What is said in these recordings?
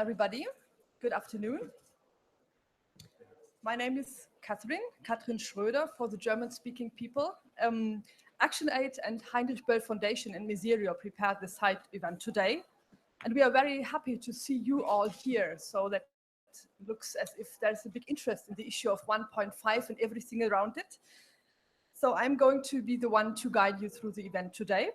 Everybody, good afternoon. My name is Katrin Schröder for the German-speaking people. ActionAid and Heinrich Böll Foundation and MISEREOR prepared this side event today. And we are very happy to see you all here. So that looks as if there's a big interest in the issue of 1.5 and everything around it. So I'm going to be the one to guide you through the event today.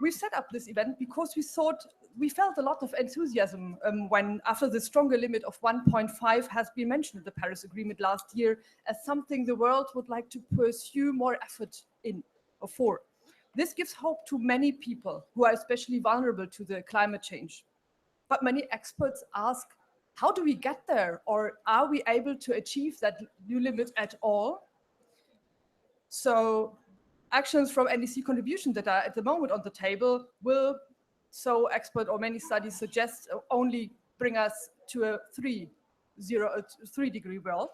We set up this event because we felt a lot of enthusiasm when, after the stronger limit of 1.5 has been mentioned in the Paris Agreement last year as something the world would like to pursue more effort in or for. This gives hope to many people who are especially vulnerable to the climate change. But many experts ask, how do we get there? Or are we able to achieve that new limit at all? So actions from NDC contributions that are at the moment on the table will, so expert or many studies suggest, only bring us to a 3-degree world.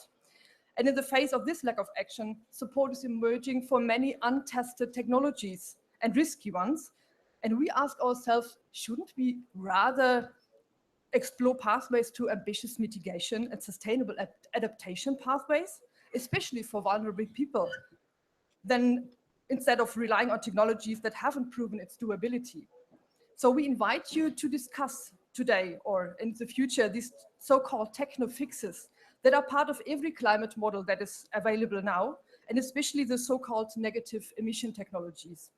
And in the face of this lack of action, support is emerging for many untested technologies and risky ones. And we ask ourselves, shouldn't we rather explore pathways to ambitious mitigation and sustainable adaptation pathways, especially for vulnerable people, then instead of relying on technologies that haven't proven its doability. So we invite you to discuss today or in the future these so-called technofixes that are part of every climate model that is available now, and especially the so-called negative emission technologies.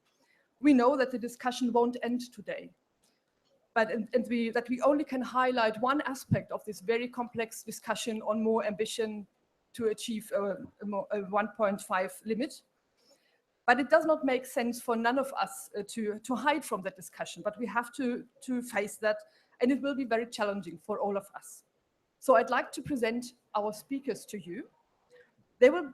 We know that the discussion won't end today, but that we only can highlight one aspect of this very complex discussion on more ambition to achieve a 1.5 limit. But it does not make sense for none of us to hide from that discussion, but we have to face that, and it will be very challenging for all of us. So I'd like to present our speakers to you. They will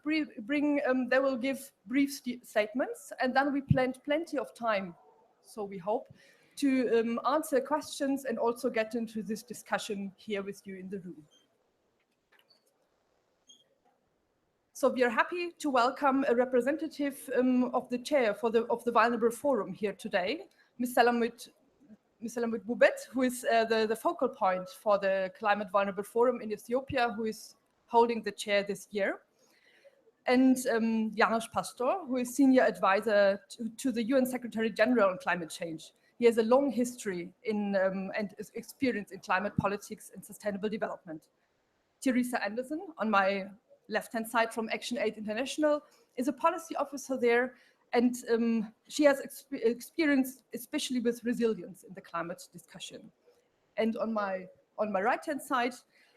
give brief statements, and then we planned plenty of time, so we hope, to answer questions and also get into this discussion here with you in the room. So we are happy to welcome a representative of the chair of the Vulnerable Forum here today, Ms. Salamut Boubet, who is the focal point for the Climate Vulnerable Forum in Ethiopia, who is holding the chair this year. And Janos Pastor, who is senior advisor to the UN Secretary General on climate change. He has a long history and experience in climate politics and sustainable development. Teresa Anderson, on my left-hand side from ActionAid International, is a policy officer there, and she has experience especially with resilience in the climate discussion. And on my right-hand side,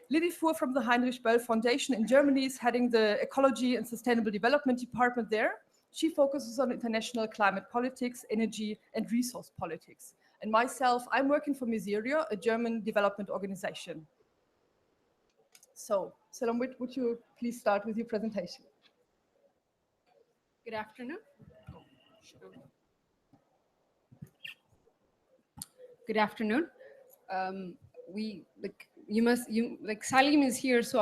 Lily Fuhr from the Heinrich Böll Foundation in Germany is heading the Ecology and Sustainable Development Department there. She focuses on international climate politics, energy, and resource politics. And myself, I'm working for MISEREOR, a German development organization. So, Salamut, would you please start with your presentation? Good afternoon. Good afternoon. Salim is here, so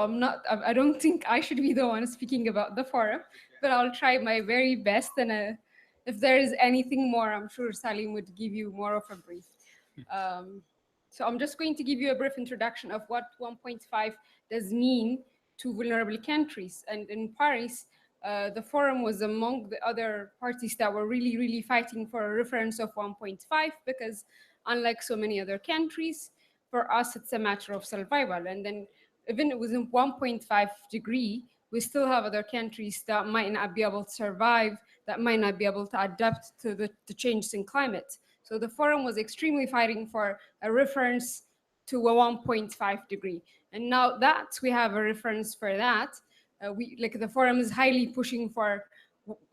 I don't think I should be the one speaking about the forum, but I'll try my very best. And if there is anything more, I'm sure Salim would give you more of a brief. So I'm just going to give you a brief introduction of what 1.5 does mean to vulnerable countries. And in Paris, the forum was among the other parties that were really fighting for a reference of 1.5, because unlike so many other countries, for us, it's a matter of survival. And then even within 1.5 degree, we still have other countries that might not be able to survive, that might not be able to adapt to the changes in climate. So the forum was extremely fighting for a reference to a 1.5 degree. And now that we have a reference for that, the forum is highly pushing for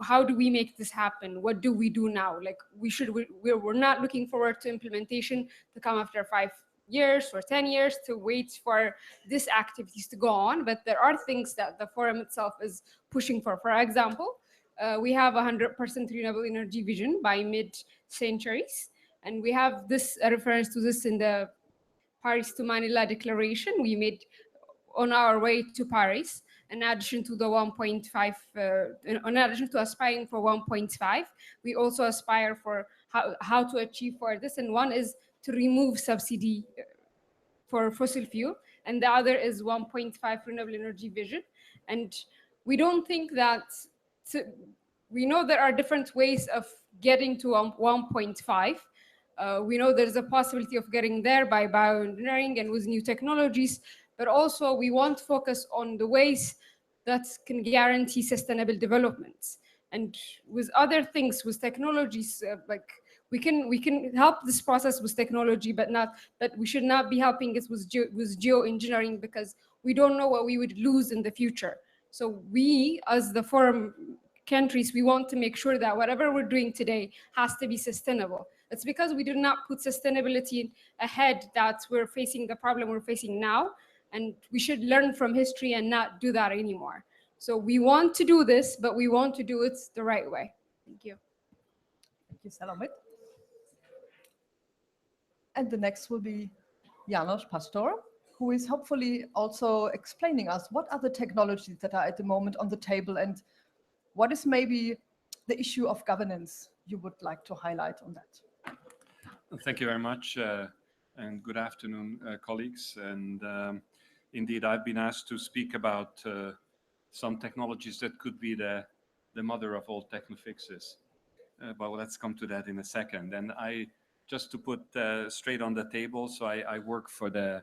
how do we make this happen? What do we do now? We're not looking forward to implementation to come after 5 years or 10 years to wait for these activities to go on, but there are things that the forum itself is pushing for. For example, we have 100% renewable energy vision by mid-centuries, and we have this reference to this in the Paris to Manila Declaration we made on our way to Paris. In addition to the 1.5, in addition to aspiring for 1.5, we also aspire for how to achieve for this, and one is to remove subsidy for fossil fuel, and the other is 1.5 renewable energy vision. And we don't think that, we know there are different ways of getting to 1.5. We know there's a possibility of getting there by bioengineering and with new technologies, but also we want to focus on the ways that can guarantee sustainable development. And with other things, with technologies, like we can help this process with technology, but we should not be helping it with geoengineering, because we don't know what we would lose in the future. So we, as the forum countries, we want to make sure that whatever we're doing today has to be sustainable. It's because we did not put sustainability ahead that we're facing the problem we're facing now, and we should learn from history and not do that anymore. So we want to do this, but we want to do it the right way. Thank you. Thank you, Salomit. And the next will be Janos Pastor, who is hopefully also explaining us what are the technologies that are at the moment on the table, and what is maybe the issue of governance you would like to highlight on that. Thank you very much, and good afternoon, colleagues. And indeed, I've been asked to speak about some technologies that could be the mother of all technofixes. But let's come to that in a second. And just to put straight on the table, so I work for the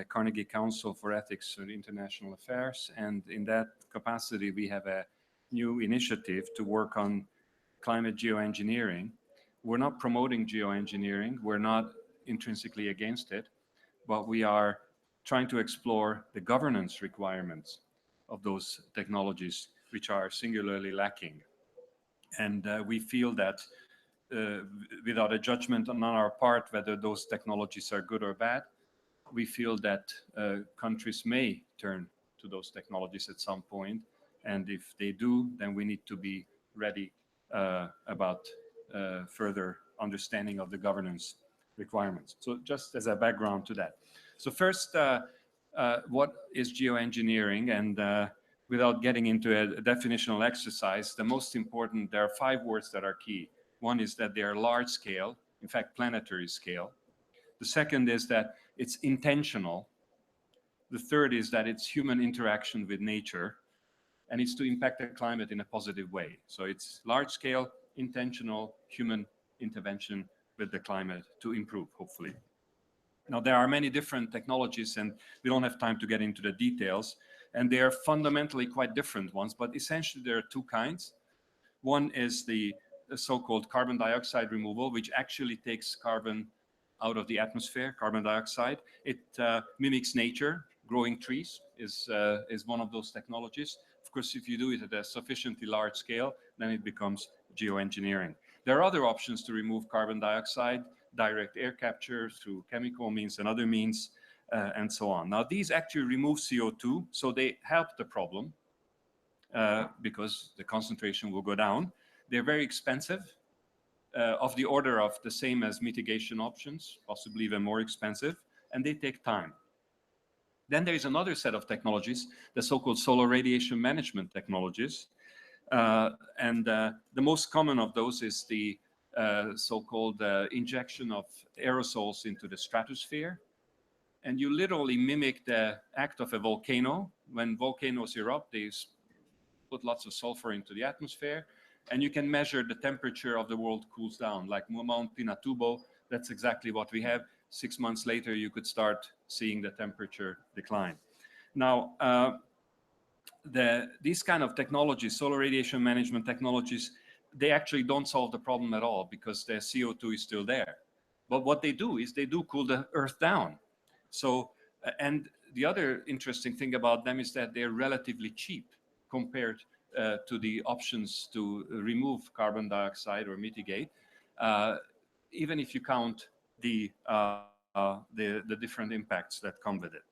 Carnegie Council for Ethics and International Affairs, and in that capacity, we have a new initiative to work on climate geoengineering. We're not promoting geoengineering, we're not intrinsically against it, but we are trying to explore the governance requirements of those technologies, which are singularly lacking. And we feel that without a judgment on our part whether those technologies are good or bad, we feel that countries may turn to those technologies at some point. And if they do, then we need to be ready about further understanding of the governance requirements. So just as a background to that. So first, what is geoengineering? And without getting into a definitional exercise, the most important, there are 5 words that are key. One is that they are large scale, in fact, planetary scale. The second is that it's intentional. The third is that it's human interaction with nature, and it's to impact the climate in a positive way. So it's large scale, intentional, human intervention with the climate to improve, hopefully. Now, there are many different technologies, and we don't have time to get into the details, and they are fundamentally quite different ones, but essentially there are 2 kinds. One is the so-called carbon dioxide removal, which actually takes carbon out of the atmosphere, carbon dioxide. It mimics nature. Growing trees is one of those technologies. Of course, if you do it at a sufficiently large scale, then it becomes geoengineering. There are other options to remove carbon dioxide, direct air capture through chemical means and other means, and so on. Now, these actually remove CO2, so they help the problem because the concentration will go down. They're very expensive, of the order of the same as mitigation options, possibly even more expensive, and they take time. Then there is another set of technologies, the so-called solar radiation management technologies. The most common of those is the so-called injection of aerosols into the stratosphere. And you literally mimic the act of a volcano. When volcanoes erupt, they put lots of sulfur into the atmosphere, and you can measure the temperature of the world cools down, like Mount Pinatubo. That's exactly what we have. 6 months later, you could start seeing the temperature decline. Now, these kind of technologies, solar radiation management technologies, they actually don't solve the problem at all because the CO2 is still there. But what they do is they do cool the Earth down. So, and the other interesting thing about them is that they're relatively cheap compared to the options to remove carbon dioxide or mitigate, even if you count the different impacts that come with it.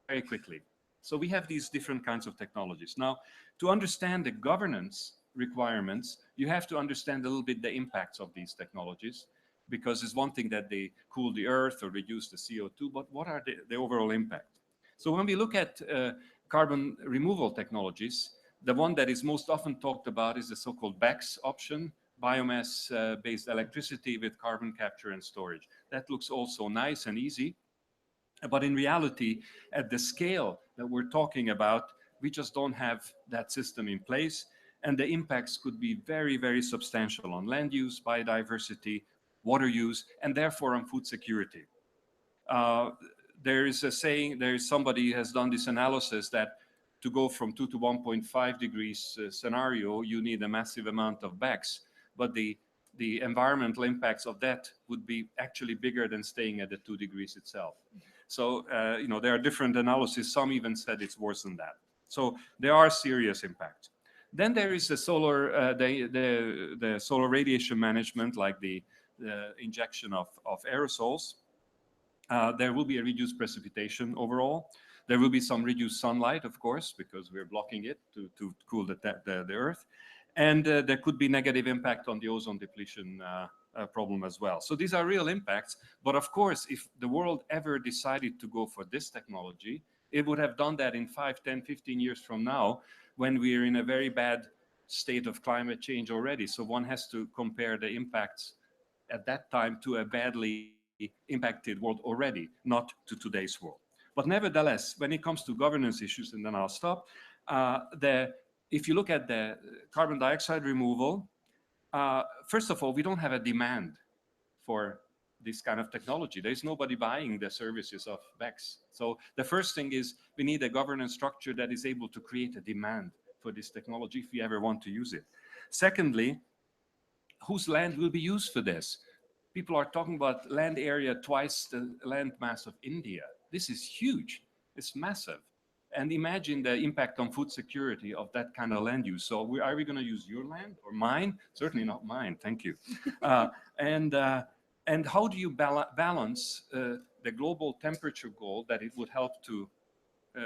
Very quickly. So we have these different kinds of technologies. Now, to understand the governance requirements, you have to understand a little bit the impacts of these technologies, because it's one thing that they cool the Earth or reduce the CO2, but what are the overall impact? So when we look at carbon removal technologies, the one that is most often talked about is the so-called BECCS option, biomass-based electricity with carbon capture and storage. That looks also nice and easy, But in reality, at the scale that we're talking about, we just don't have that system in place. And the impacts could be very, very substantial on land use, biodiversity, water use, and therefore on food security. Uh, there is a saying, there is somebody who has done this analysis that to go from 2 to 1.5 degrees scenario, you need a massive amount of bags. But the environmental impacts of that would be actually bigger than staying at the 2 degrees itself. So, you know, there are different analyses. Some even said it's worse than that. So there are serious impacts. Then there is the solar, the solar radiation management, like the injection of aerosols. There will be a reduced precipitation overall. There will be some reduced sunlight, of course, because we're blocking it to cool the Earth. And there could be negative impact on the ozone depletion problem as well. So these are real impacts. But of course, if the world ever decided to go for this technology, it would have done that in 5, 10, 15 years from now, when we're in a very bad state of climate change already. So one has to compare the impacts at that time to a badly impacted world already, not to today's world. But nevertheless, when it comes to governance issues, and then I'll stop, if you look at the carbon dioxide removal, first of all, we don't have a demand for this kind of technology. There's nobody buying the services of BECS. So the first thing is we need a governance structure that is able to create a demand for this technology if we ever want to use it. Secondly, whose land will be used for this? People are talking about land area twice the land mass of India. This is huge. It's massive. And imagine the impact on food security of that kind of land use. So are we going to use your land or mine? Certainly not mine. Thank you. And how do you balance the global temperature goal that it would help to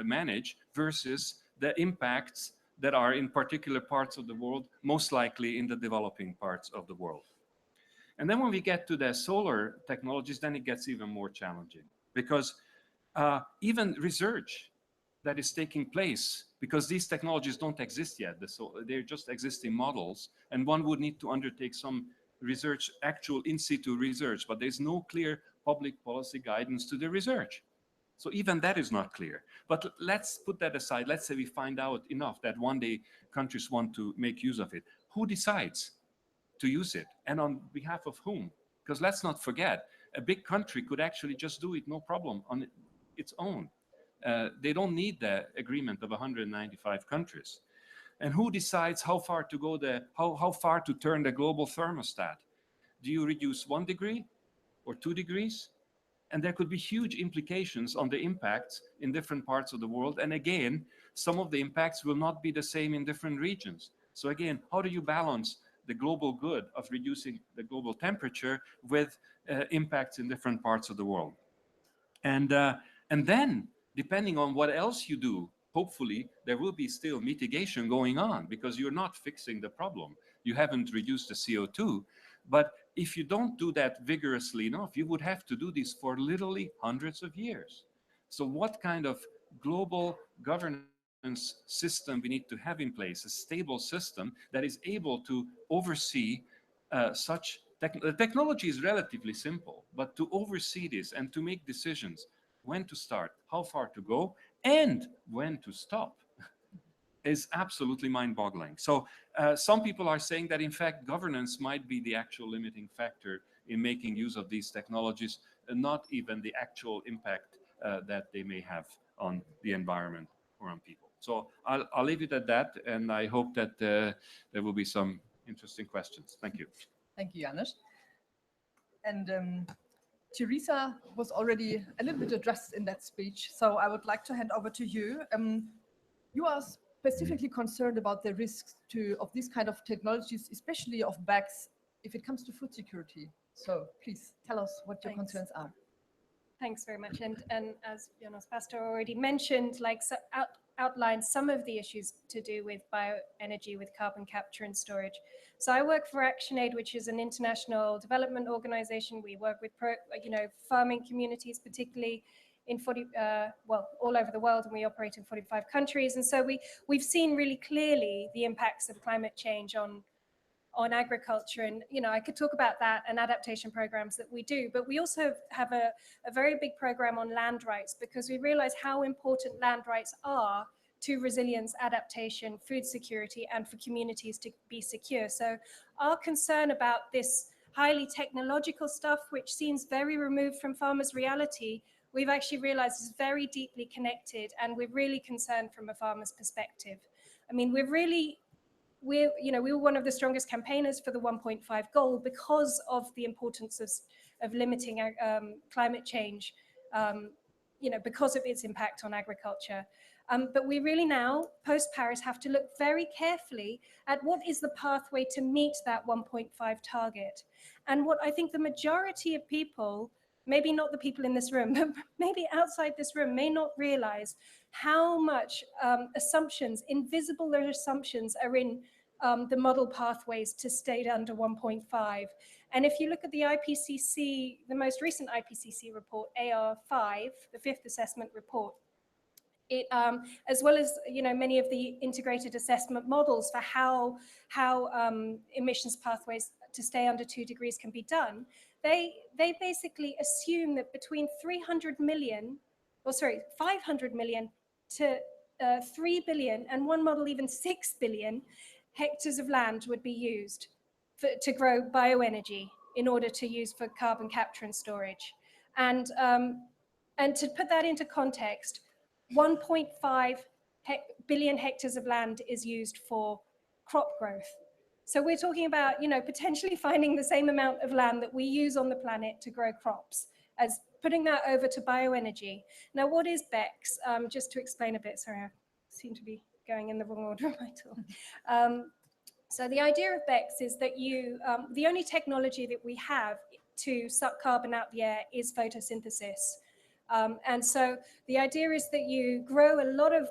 manage versus the impacts that are in particular parts of the world, most likely in the developing parts of the world? And then when we get to the solar technologies, then it gets even more challenging, because even research that is taking place, because these technologies don't exist yet, they're just existing models, and one would need to undertake some research, actual in situ research, but there's no clear public policy guidance to the research. So even that is not clear. But let's put that aside. Let's say we find out enough that one day countries want to make use of it. Who decides to use it, and on behalf of whom? Because let's not forget, a big country could actually just do it no problem on its own. They don't need the agreement of 195 countries. And who decides how far to go, how far to turn the global thermostat? Do you reduce 1 degree or 2 degrees? And there could be huge implications on the impacts in different parts of the world. And again, some of the impacts will not be the same in different regions. So again, how do you balance the global good of reducing the global temperature with impacts in different parts of the world? And then, depending on what else you do, hopefully there will be still mitigation going on, because you're not fixing the problem. You haven't reduced the CO2. But if you don't do that vigorously enough, you would have to do this for literally hundreds of years. So what kind of global governance system we need to have in place, a stable system that is able to oversee such technology is relatively simple, but to oversee this and to make decisions when to start, how far to go, and when to stop is absolutely mind-boggling. So some people are saying that, in fact, governance might be the actual limiting factor in making use of these technologies, and not even the actual impact that they may have on the environment or on people. So I'll leave it at that, and I hope that there will be some interesting questions. Thank you. Thank you, Janusz. And Teresa was already a little bit addressed in that speech, so I would like to hand over to you. You are specifically concerned about the risks of these kind of technologies, especially of bags, if it comes to food security. So please tell us what your concerns are. Thanks very much. And as Jonas Pastor already mentioned, like outlined some of the issues to do with bioenergy, with carbon capture and storage. So I work for ActionAid, which is an international development organization. We work with farming communities, particularly in all over the world, and we operate in 45 countries. And so we've seen really clearly the impacts of climate change on on agriculture. And, I could talk about that and adaptation programs that we do, but we also have a very big program on land rights, because we realize how important land rights are to resilience, adaptation, food security, and for communities to be secure. So our concern about this highly technological stuff, which seems very removed from farmers' reality, we've actually realized is very deeply connected, and we're really concerned from a farmer's perspective. I mean, we were one of the strongest campaigners for the 1.5 goal because of the importance of limiting climate change, because of its impact on agriculture. But we really now, post-Paris, have to look very carefully at what is the pathway to meet that 1.5 target. And what I think the majority of people, maybe not the people in this room, but maybe outside this room, may not realize how much assumptions, invisible assumptions, are in the model pathways to stay under 1.5. And if you look at the IPCC, the most recent IPCC report, AR5, the fifth assessment report, it, as well as many of the integrated assessment models for how emissions pathways to stay under 2 degrees can be done, they basically assume that between 500 million to 3 billion, and one model even 6 billion hectares of land would be used to grow bioenergy in order to use for carbon capture and storage. And to put that into context, 1.5 billion hectares of land is used for crop growth. So we're talking about, potentially finding the same amount of land that we use on the planet to grow crops, as putting that over to bioenergy. Now, what is BECCS? Just to explain a bit, sorry, I seem to be going in the wrong order of my talk. So the idea of BECCS is that the only technology that we have to suck carbon out the air is photosynthesis. And so the idea is that you grow a lot of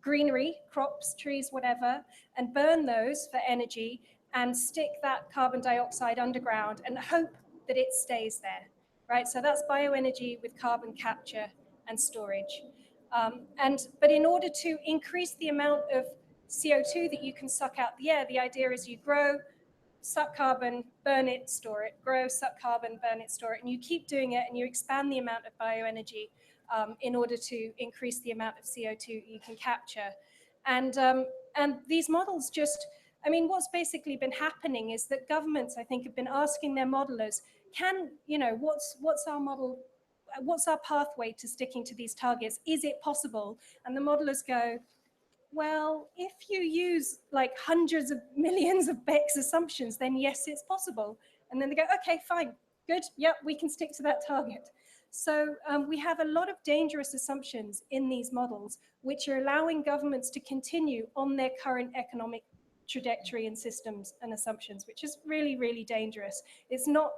greenery, crops, trees, whatever, and burn those for energy and stick that carbon dioxide underground and hope that it stays there, right? So that's bioenergy with carbon capture and storage. But in order to increase the amount of CO2 that you can suck out the air, the idea is you grow, suck carbon, burn it, store it, grow, suck carbon, burn it, store it, and you keep doing it, and you expand the amount of bioenergy in order to increase the amount of CO2 you can capture. And these models just, what's basically been happening is that governments, I think, have been asking their modelers, what's our model, what's our pathway to sticking to these targets? Is it possible? And the modelers go, well, if you use like hundreds of millions of BECCS assumptions, then yes, it's possible. And then they go, okay, fine, good, yep, we can stick to that target. So we have a lot of dangerous assumptions in these models, which are allowing governments to continue on their current economic trajectory and systems and assumptions, which is really, really dangerous. It's not,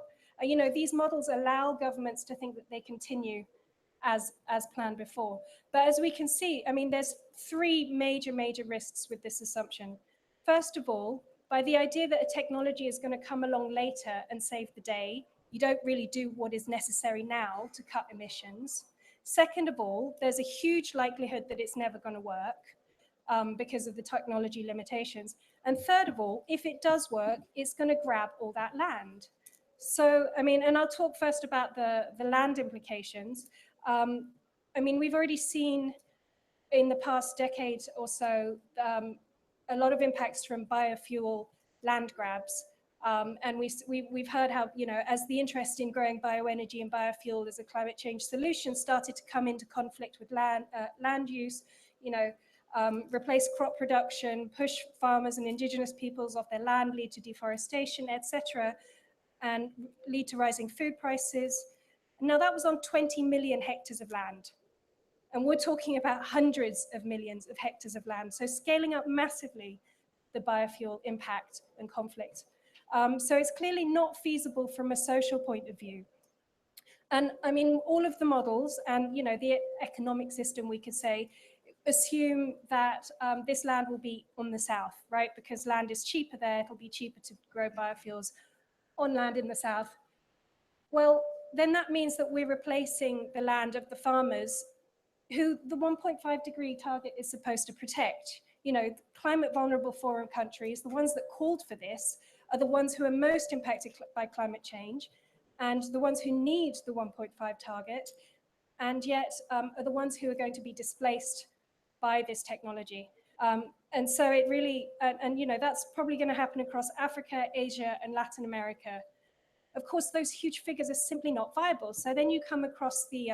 these models allow governments to think that they continue as planned before. But as we can see, there's three major risks with this assumption. First of all, by the idea that a technology is going to come along later and save the day, you don't really do what is necessary now to cut emissions. Second of all, there's a huge likelihood that it's never going to work because of the technology limitations. And third of all, if it does work, it's going to grab all that land. So, and I'll talk first about the land implications. We've already seen in the past decade or so a lot of impacts from biofuel land grabs. And we've heard how, as the interest in growing bioenergy and biofuel as a climate change solution started to come into conflict with land use, replace crop production, push farmers and indigenous peoples off their land, lead to deforestation, etc., and lead to rising food prices. Now that was on 20 million hectares of land. And we're talking about hundreds of millions of hectares of land. So scaling up massively the biofuel impact and conflict. So it's clearly not feasible from a social point of view. And all of the models and the economic system, we could say, assume that this land will be on the south, right? Because land is cheaper there, it'll be cheaper to grow biofuels on land in the south. Well, then that means that we're replacing the land of the farmers who the 1.5 degree target is supposed to protect. you know, climate vulnerable forum countries, the ones that called for this, are the ones who are most impacted by climate change, and the ones who need the 1.5 target, and yet are the ones who are going to be displaced by this technology. And so it really, and you know, that's probably going to happen across Africa, Asia, and Latin America. Of course, those huge figures are simply not viable. So then you come across the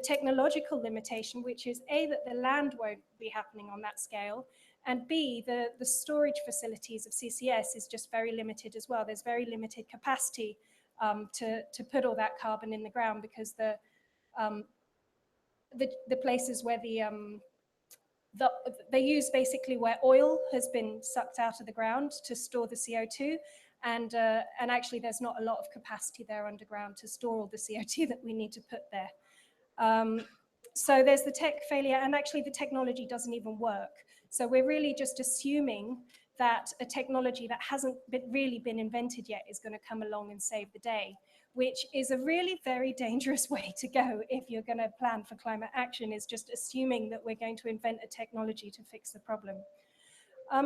technological limitation, which is A, that the land won't be happening on that scale, and B, the storage facilities of CCS is just very limited as well. There's very limited capacity to put all that carbon in the ground, because the places where they use basically where oil has been sucked out of the ground to store the CO2, and actually there's not a lot of capacity there underground to store all the CO2 that we need to put there. So there's the tech failure, and actually the technology doesn't even work. So we're really just assuming that a technology that hasn't really been invented yet is going to come along and save the day, which is a really very dangerous way to go if you're going to plan for climate action, is just assuming that we're going to invent a technology to fix the problem.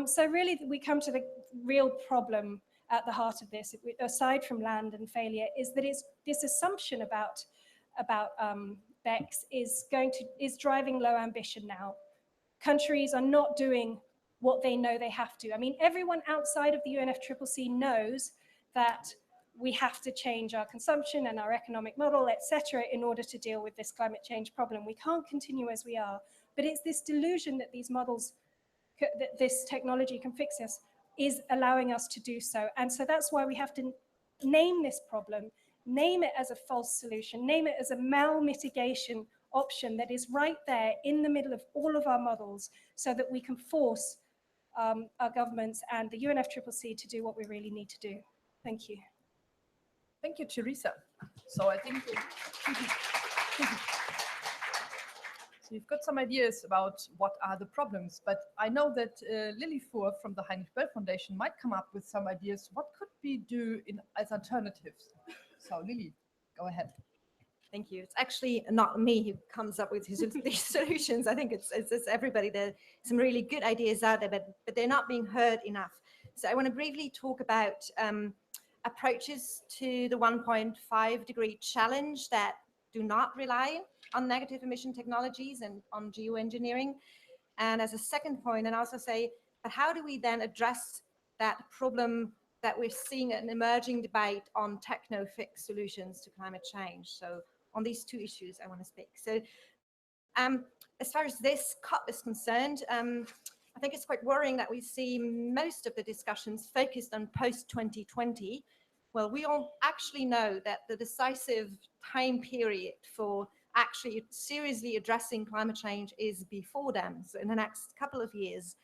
So really we come to the real problem at the heart of this, aside from land and failure, is that it's this assumption about BECCS is driving low ambition now. Countries are not doing what they know they have to. I mean, everyone outside of the UNFCCC knows that we have to change our consumption and our economic model, etc., in order to deal with this climate change problem. We can't continue as we are. But it's this delusion that these models, that this technology can fix us, is allowing us to do so. And so that's why we have to name this problem, name it as a false solution, name it as a mal-mitigation option that is right there in the middle of all of our models, so that we can force our governments and the UNFCCC to do what we really need to do. Thank you. Thank you, Teresa. So I think so you've got some ideas about what are the problems, but I know that Lily Fuhr from the Heinrich Böll Foundation might come up with some ideas. What could we do as alternatives? So Lily, go ahead. Thank you. It's actually not me who comes up with these solutions. I think it's everybody. There's some really good ideas out there, but they're not being heard enough. So I want to briefly talk about approaches to the 1.5 degree challenge that do not rely on negative emission technologies and on geoengineering. And as a second point, and also say, but how do we then address that problem that we're seeing an emerging debate on technofix solutions to climate change? So on these two issues, I want to speak. So as far as this COP is concerned, I think it's quite worrying that we see most of the discussions focused on post-2020. Well, we all actually know that the decisive time period for actually seriously addressing climate change is before them, so in the next couple of years,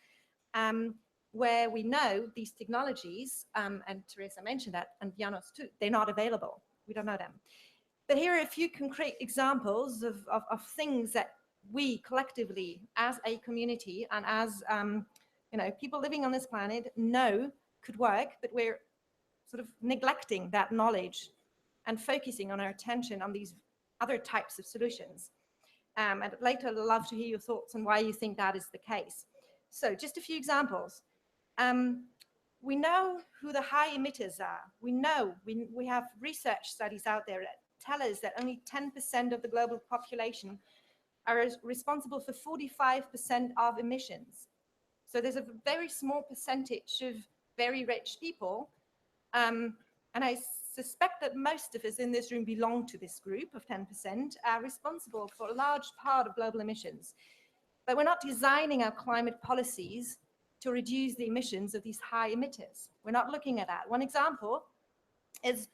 where we know these technologies, and Teresa mentioned that, and Janos too, they're not available. We don't know them. But here are a few concrete examples of things that we collectively, as a community and as people living on this planet, know could work, but we're sort of neglecting that knowledge and focusing on our attention on these other types of solutions. And later, I'd love to hear your thoughts on why you think that is the case. So just a few examples. We know who the high emitters are. We know, we have research studies out there that tell us that only 10% of the global population are responsible for 45% of emissions. So there's a very small percentage of very rich people. And I suspect that most of us in this room belong to this group of 10%, are responsible for a large part of global emissions. But we're not designing our climate policies to reduce the emissions of these high emitters. We're not looking at that. One example is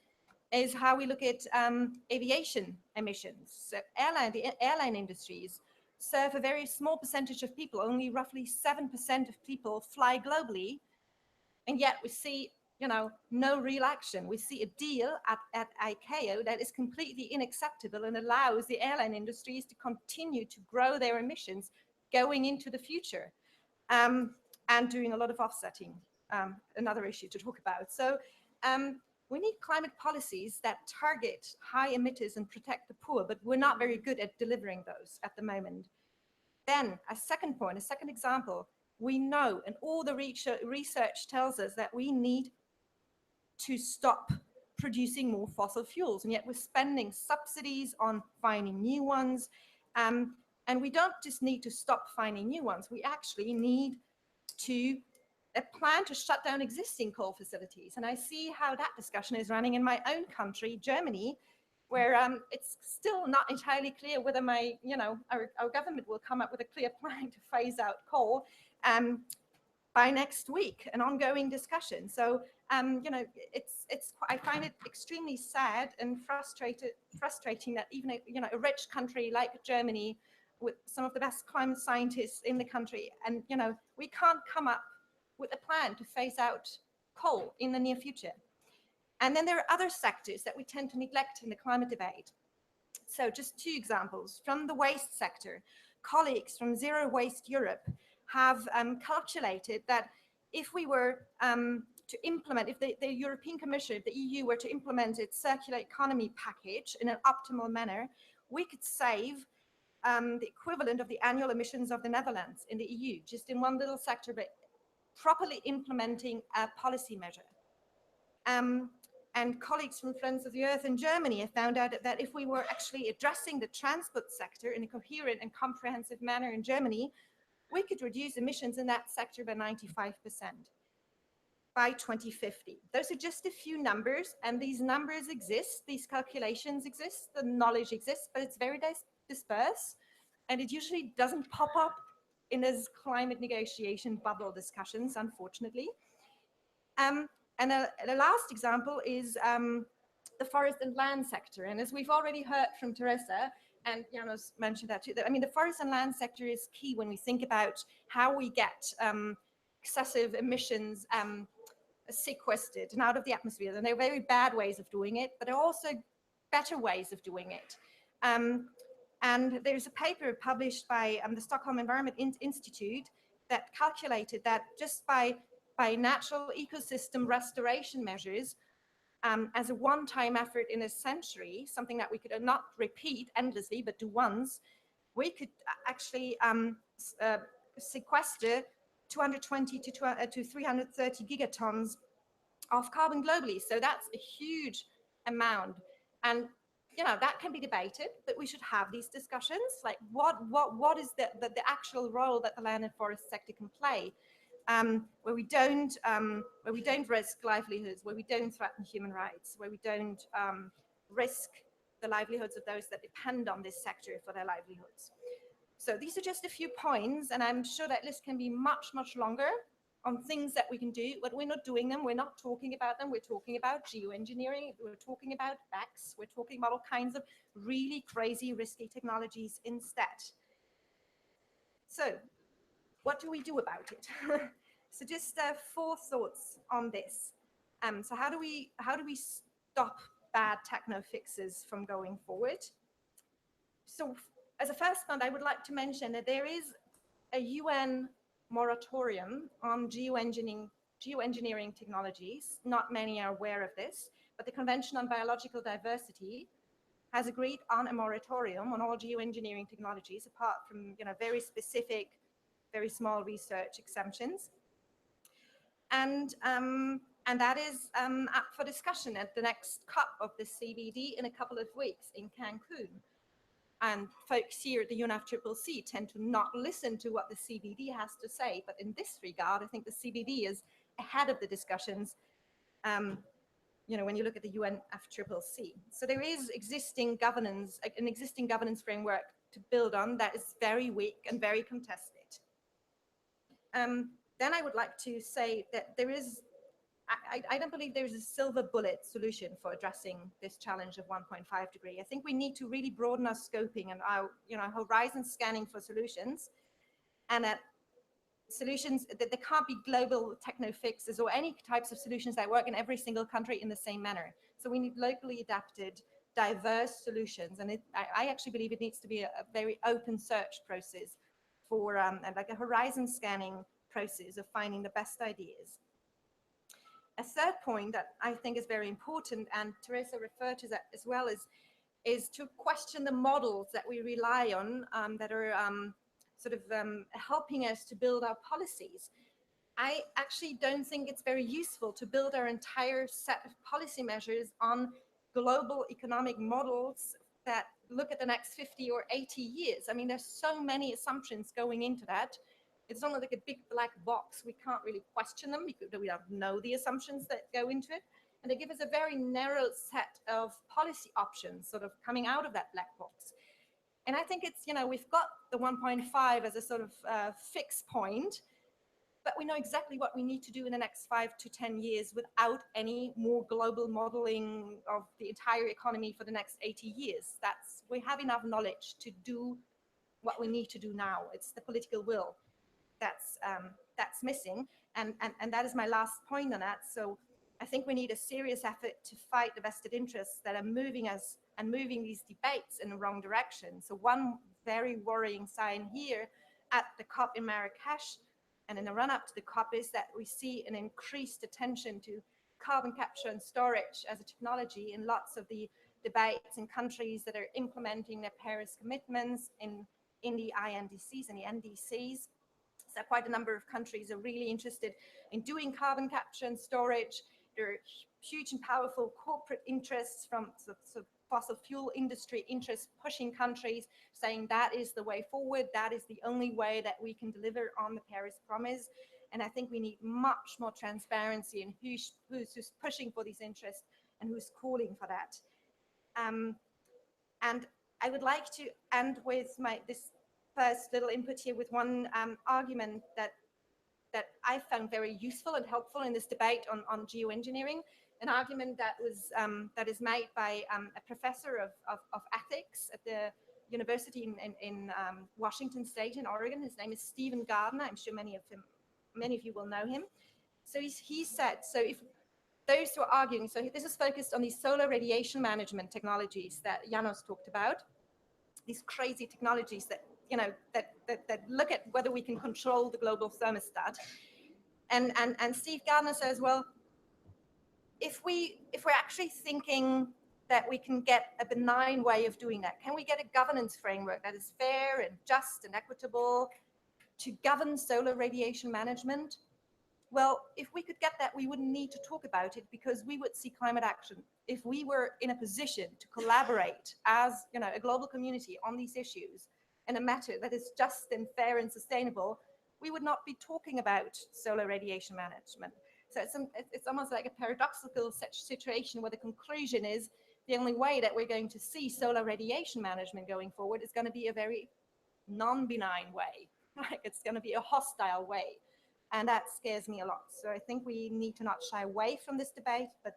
how we look at aviation emissions. So the airline industries serve a very small percentage of people. Only roughly 7% of people fly globally, and yet we see no real action. We see a deal at ICAO that is completely unacceptable and allows the airline industries to continue to grow their emissions going into the future, and doing a lot of offsetting, another issue to talk about. So we need climate policies that target high emitters and protect the poor, but we're not very good at delivering those at the moment. Then a second point, a second example, We know, and all the research tells us that we need to stop producing more fossil fuels, and yet we're spending subsidies on finding new ones. And we don't just need to stop finding new ones, we actually need to plan to shut down existing coal facilities. And I see how that discussion is running in my own country, Germany, where it's still not entirely clear whether our government will come up with a clear plan to phase out coal by next week, an ongoing discussion. So, I find it extremely sad and frustrating that even a rich country like Germany, with some of the best climate scientists in the country, and we can't come up with a plan to phase out coal in the near future. And then there are other sectors that we tend to neglect in the climate debate. So just two examples. From the waste sector, colleagues from Zero Waste Europe have calculated that if we were to implement, if the European Commission, if the EU were to implement its circular economy package in an optimal manner, we could save the equivalent of the annual emissions of the Netherlands in the EU, just in one little sector, but properly implementing a policy measure. And colleagues from Friends of the Earth in Germany have found out that if we were actually addressing the transport sector in a coherent and comprehensive manner in Germany, we could reduce emissions in that sector by 95% by 2050. Those are just a few numbers, and these numbers exist, these calculations exist, the knowledge exists, but it's very dispersed, and it usually doesn't pop up in those climate negotiation bubble discussions, unfortunately. And the last example is the forest and land sector. And as we've already heard from Teresa, and Janos mentioned that too, I mean, the forest and land sector is key when we think about how we get excessive emissions sequestered and out of the atmosphere. And there are very bad ways of doing it, but there are also better ways of doing it. And there's a paper published by the Stockholm Environment Institute that calculated that just by natural ecosystem restoration measures, as a one-time effort in a century, something that we could not repeat endlessly, but do once, we could actually sequester 220 to 330 gigatons of carbon globally. So that's a huge amount. And that can be debated, but we should have these discussions, like what is the actual role that the land and forest sector can play, where we don't risk livelihoods, where we don't threaten human rights, where we don't risk the livelihoods of those that depend on this sector for their livelihoods. So these are just a few points, and I'm sure that list can be much, much longer on things that we can do, but we're not doing them. We're not talking about them. We're talking about geoengineering. We're talking about BECCS. We're talking about all kinds of really crazy, risky technologies instead. So what do we do about it? So just 4 thoughts on this. So how do we stop bad technofixes from going forward? So as a first point, I would like to mention that there is a UN moratorium on geoengineering technologies. Not many are aware of this, but the Convention on Biological Diversity has agreed on a moratorium on all geoengineering technologies, apart from very specific, very small research exemptions. And that is up for discussion at the next COP of the CBD in a couple of weeks in Cancun. And folks here at the UNFCCC tend to not listen to what the CBD has to say, but in this regard, I think the CBD is ahead of the discussions, when you look at the UNFCCC. So there is an existing governance framework to build on that is very weak and very contested. Then I would like to say that I don't believe there is a silver bullet solution for addressing this challenge of 1.5 degree. I think we need to really broaden our scoping and our horizon scanning for solutions, and that solutions that there can't be global technofixes or any types of solutions that work in every single country in the same manner. So we need locally adapted, diverse solutions, and I actually believe it needs to be a very open search process for like a horizon scanning process of finding the best ideas. A third point that I think is very important, and Teresa referred to that as well, is to question the models that we rely on that are sort of helping us to build our policies. I actually don't think it's very useful to build our entire set of policy measures on global economic models that look at the next 50 or 80 years. I mean, there's so many assumptions going into that. It's almost like a big black box. We can't really question them because we don't know the assumptions that go into it. And they give us a very narrow set of policy options sort of coming out of that black box. And I think it's, you know, we've got the 1.5 as a sort of fixed point, but we know exactly what we need to do in the next 5 to 10 years without any more global modeling of the entire economy for the next 80 years. We have enough knowledge to do what we need to do now. It's the political will that's missing. And that is my last point on that. So I think we need a serious effort to fight the vested interests that are moving us and moving these debates in the wrong direction. So one very worrying sign here at the COP in Marrakesh and in the run-up to the COP is that we see an increased attention to carbon capture and storage as a technology in lots of the debates in countries that are implementing their Paris commitments in the INDCs and the NDCs. So quite a number of countries are really interested in doing carbon capture and storage. There are huge and powerful corporate interests from fossil fuel industry interests pushing countries, saying that is the way forward, that is the only way that we can deliver on the Paris promise. And I think we need much more transparency in who's pushing for these interests and who's calling for that. And I would like to end with this first little input here with one argument that I found very useful and helpful in this debate on geoengineering, an argument that is made by a professor of ethics at the university in Washington State in Oregon. His name is Stephen Gardner. I'm sure many of you will know him. So he said, so if those who are arguing, so this is focused on these solar radiation management technologies that Janos talked about, these crazy technologies that, you know, that look at whether we can control the global thermostat. And Steve Gardner says, well, if we're actually thinking that we can get a benign way of doing that, can we get a governance framework that is fair and just and equitable to govern solar radiation management? Well, if we could get that, we wouldn't need to talk about it because we would see climate action. If we were in a position to collaborate as, you know, a global community on these issues in a matter that is just and fair and sustainable, we would not be talking about solar radiation management. So it's almost like a paradoxical situation where the conclusion is the only way that we're going to see solar radiation management going forward is going to be a very non-benign way. Like it's going to be a hostile way. And that scares me a lot. So I think we need to not shy away from this debate, but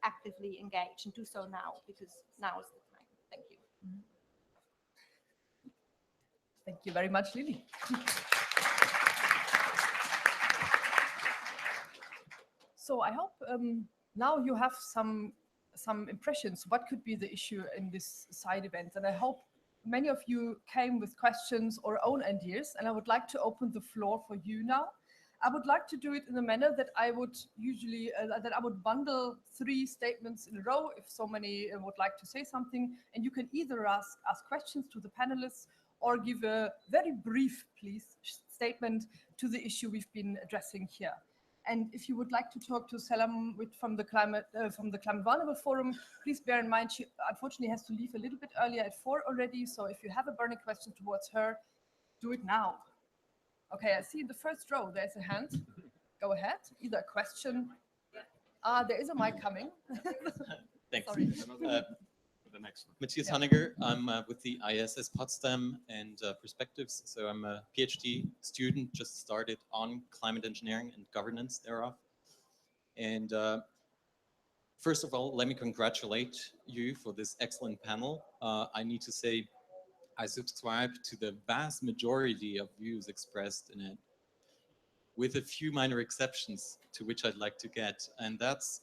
actively engage and do so now, because now is the time. Thank you. Thank you very much, Lily. So I hope now you have some impressions. What could be the issue in this side event? And I hope many of you came with questions or own ideas. And I would like to open the floor for you now. I would like to do it in a manner that I would usually, that I would bundle 3 statements in a row if so many would like to say something. And you can either ask questions to the panelists or give a very brief, please, statement to the issue we've been addressing here. And if you would like to talk to Selam from the Climate Vulnerable Forum, please bear in mind she unfortunately has to leave a little bit earlier at 4 already. So if you have a burning question towards her, do it now. Okay, I see in the first row there's a hand. Go ahead, either a question. There is a mic coming. Thanks. Sorry. The next one. Matthias Hanniger, I'm with the ISS Potsdam and Perspectives. So I'm a PhD student, just started on climate engineering and governance thereof. And first of all, let me congratulate you for this excellent panel. I need to say, I subscribe to the vast majority of views expressed in it, with a few minor exceptions to which I'd like to get. And that's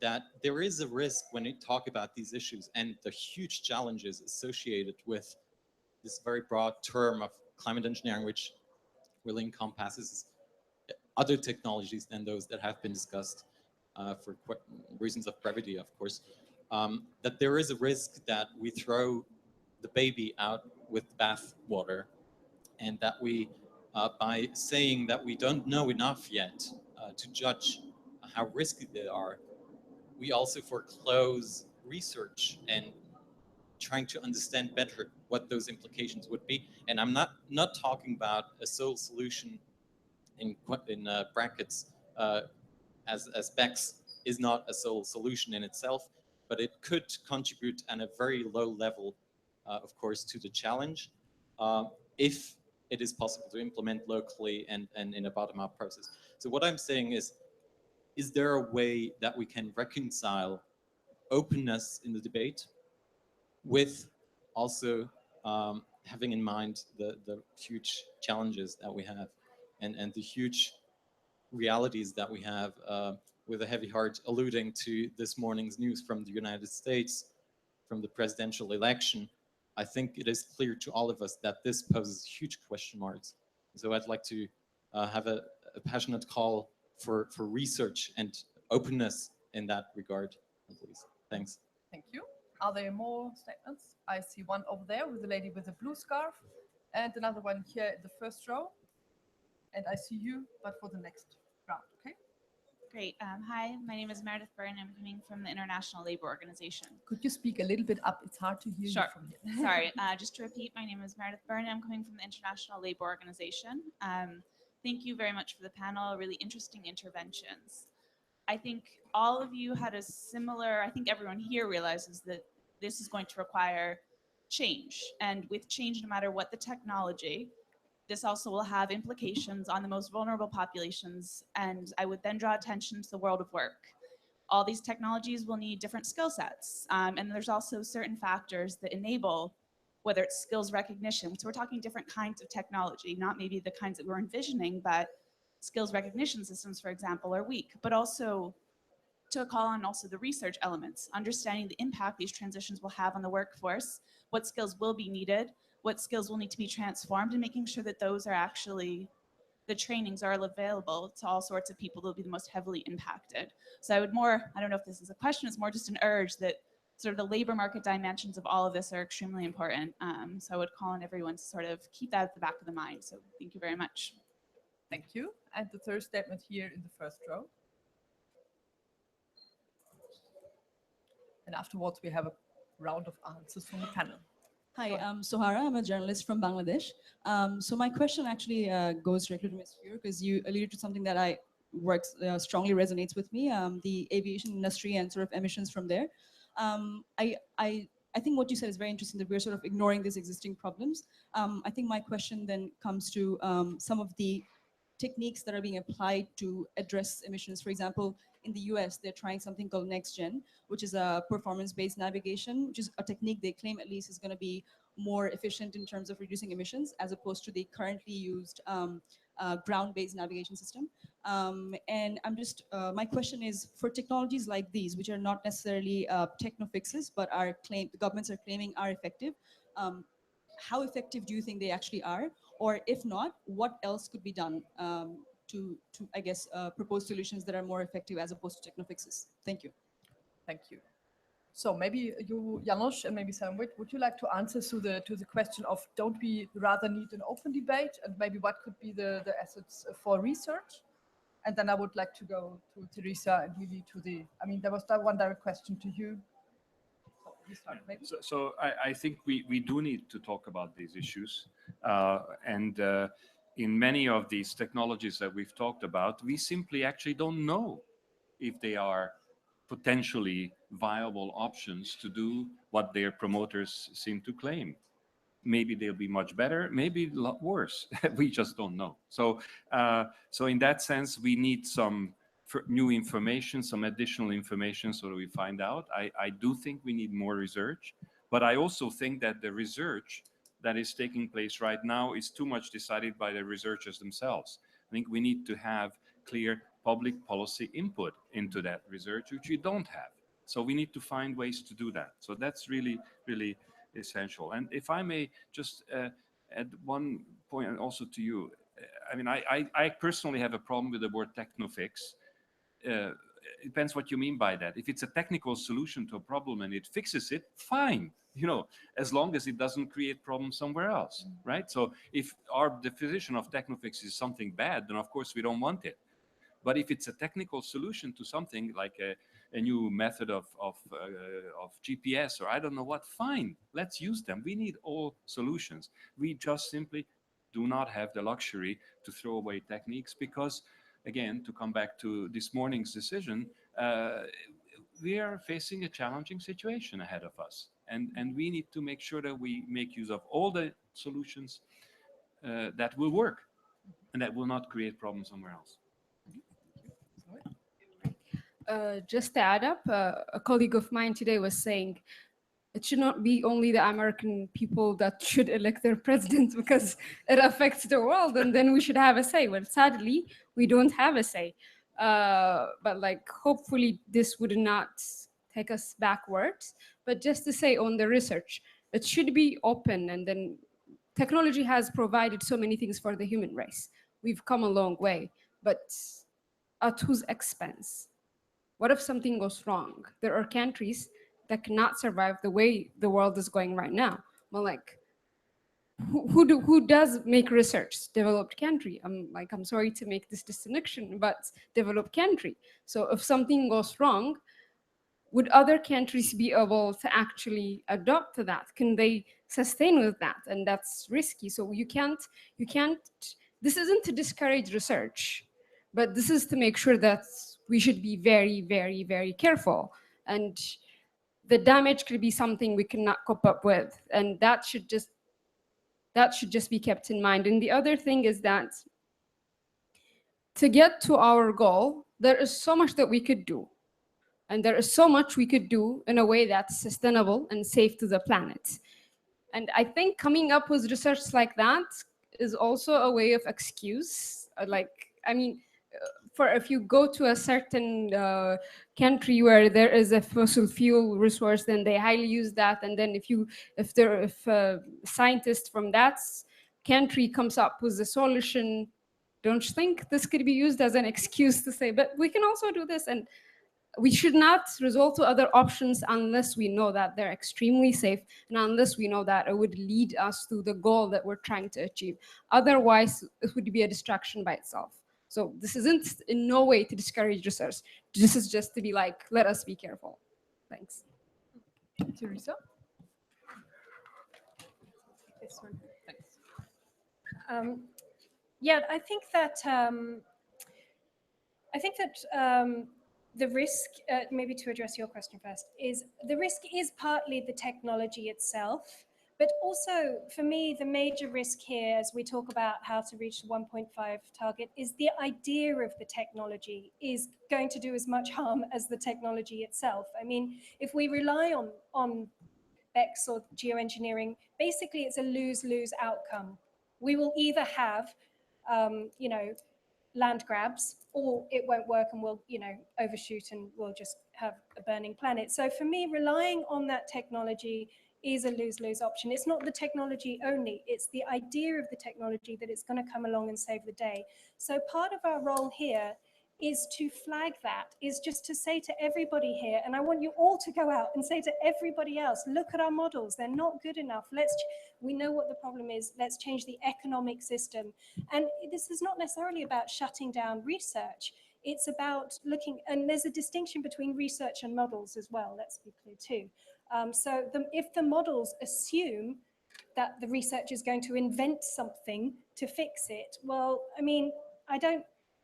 that there is a risk when we talk about these issues and the huge challenges associated with this very broad term of climate engineering, which really encompasses other technologies than those that have been discussed for reasons of brevity, of course, that there is a risk that we throw the baby out with bath water and that we, by saying that we don't know enough yet to judge how risky they are, we also foreclose research and trying to understand better what those implications would be. And I'm not talking about a sole solution in brackets, as BECS is not a sole solution in itself, but it could contribute at a very low level, of course, to the challenge, if it is possible to implement locally and in a bottom-up process. So what I'm saying is there a way that we can reconcile openness in the debate with also having in mind the huge challenges that we have and the huge realities that we have, with a heavy heart alluding to this morning's news from the United States, from the presidential election. I think it is clear to all of us that this poses huge question marks. So I'd like to have a passionate call for research and openness in that regard, please. Thanks. Thank you. Are there more statements? I see one over there with the lady with the blue scarf and another one here in the first row. And I see you, but for the next round, okay? Great. Hi, my name is Meredith Byrne. I'm coming from the International Labour Organization. Could you speak a little bit up? It's hard to hear you from here. Sorry. Just to repeat, my name is Meredith Byrne. I'm coming from the International Labour Organization. Thank you very much for the panel. Really interesting interventions. I think all of you had a similar, I think everyone here realizes that this is going to require change. And with change, no matter what the technology, this also will have implications on the most vulnerable populations. And I would then draw attention to the world of work. All these technologies will need different skill sets. And there's also certain factors that enable, whether it's skills recognition. So we're talking different kinds of technology, not maybe the kinds that we're envisioning, but skills recognition systems, for example, are weak, but also to call on also the research elements, understanding the impact these transitions will have on the workforce, what skills will be needed, what skills will need to be transformed, and making sure that those are actually, the trainings are available to all sorts of people that will be the most heavily impacted. So I would more, I don't know if this is a question, it's more just an urge that sort of the labor market dimensions of all of this are extremely important. So I would call on everyone to sort of keep that at the back of the mind. So thank you very much. Thank you. And the third statement here in the first row. And afterwards, we have a round of answers from the panel. Hi, I'm Sohara. I'm a journalist from Bangladesh. So my question actually goes directly to Ms. Fuhr, because you alluded to something that strongly resonates with me, the aviation industry and sort of emissions from there. I think what you said is very interesting, that we're sort of ignoring these existing problems. I think my question then comes to some of the techniques that are being applied to address emissions. For example, in the US, they're trying something called NextGen, which is a performance-based navigation, which is a technique they claim at least is going to be more efficient in terms of reducing emissions, as opposed to the currently used ground-based navigation system. And I'm just, my question is, for technologies like these, which are not necessarily technofixes, but the governments are claiming are effective, how effective do you think they actually are? Or if not, what else could be done to I guess, propose solutions that are more effective as opposed to technofixes? Thank you. Thank you. So maybe you, Janos, and maybe Sam, would you like to answer to the question of, don't we rather need an open debate, and maybe what could be the assets for research? And then I would like to go to Teresa and really to the, I mean, there was that one direct question to you. So you start, maybe. So I think we do need to talk about these issues. In many of these technologies that we've talked about, we simply actually don't know if they are potentially viable options to do what their promoters seem to claim. Maybe they'll be much better, maybe a lot worse. We just don't know. So in that sense, we need some new information, some additional information, so that we find out. I do think we need more research, but I also think that the research that is taking place right now is too much decided by the researchers themselves. I think we need to have clear public policy input into that research, which we don't have. So we need to find ways to do that. So that's really, really essential. And if I may just add one point also to you, I mean, I personally have a problem with the word technofix. It depends what you mean by that. If it's a technical solution to a problem and it fixes it, fine. you know, as long as it doesn't create problems somewhere else, right? So if our definition of Technofix is something bad, then of course we don't want it. But if it's a technical solution to something like a new method of GPS or I don't know what, fine, let's use them. We need all solutions. We just simply do not have the luxury to throw away techniques because, again, to come back to this morning's decision, we are facing a challenging situation ahead of us. And we need to make sure that we make use of all the solutions that will work and that will not create problems somewhere else. Just to add up, a colleague of mine today was saying it should not be only the American people that should elect their president because it affects the world and then we should have a say. Well, sadly, we don't have a say. But like, hopefully this would not take us backwards. But just to say on the research, it should be open, and then technology has provided so many things for the human race. We've come a long way, but at whose expense? What if something goes wrong? There are countries that cannot survive the way the world is going right now. Well, like, who does make research? Developed country. I'm sorry to make this distinction, but developed country. So if something goes wrong, would other countries be able to actually adopt to that? Can they sustain with that? And that's risky. So you can't, this isn't to discourage research, but this is to make sure that we should be very, very, very careful. And the damage could be something we cannot cope up with. And that should just be kept in mind. And the other thing is that to get to our goal, there is so much that we could do. And there is so much we could do in a way that's sustainable and safe to the planet. And I think coming up with research like that is also a way of excuse. For if you go to a certain country where there is a fossil fuel resource, then they highly use that. And then if a scientist from that country comes up with a solution, don't you think this could be used as an excuse to say, but we can also do this? And we should not resort to other options unless we know that they're extremely safe and unless we know that it would lead us to the goal that we're trying to achieve. Otherwise, it would be a distraction by itself. So this isn't in no way to discourage research. This is just to be like, let us be careful. Thanks. Teresa? This one. Thanks. Yeah, I think that the risk, maybe to address your question first, is the risk is partly the technology itself, but also for me, the major risk here, as we talk about how to reach the 1.5 target, is the idea of the technology is going to do as much harm as the technology itself. I mean, if we rely on BECS or geoengineering, basically it's a lose-lose outcome. We will either have, land grabs, or it won't work and we'll, overshoot and we'll just have a burning planet. So for me, relying on that technology is a lose-lose option. It's not the technology only, it's the idea of the technology that it's going to come along and save the day. So part of our role here is to flag that, is just to say to everybody here, and I want you all to go out and say to everybody else, look at our models, they're not good enough. We know what the problem is, let's change the economic system. And this is not necessarily about shutting down research. It's about looking, and there's a distinction between research and models as well, let's be clear too. If the models assume that the research is going to invent something to fix it, well,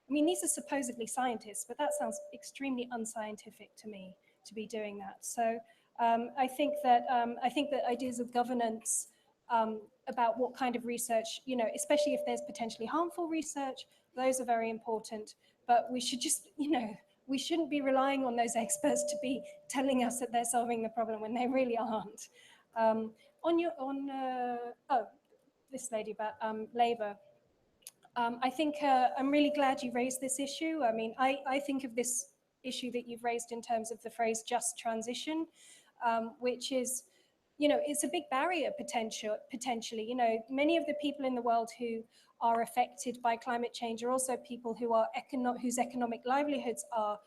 these are supposedly scientists, but that sounds extremely unscientific to me to be doing that. So I think that ideas of governance about what kind of research, especially if there's potentially harmful research, those are very important. But we should just, we shouldn't be relying on those experts to be telling us that they're solving the problem when they really aren't. This lady about labor. I think I'm really glad you raised this issue. I mean, I think of this issue that you've raised in terms of the phrase just transition, which is, it's a big barrier potentially. Many of the people in the world who are affected by climate change are also people who are whose economic livelihoods are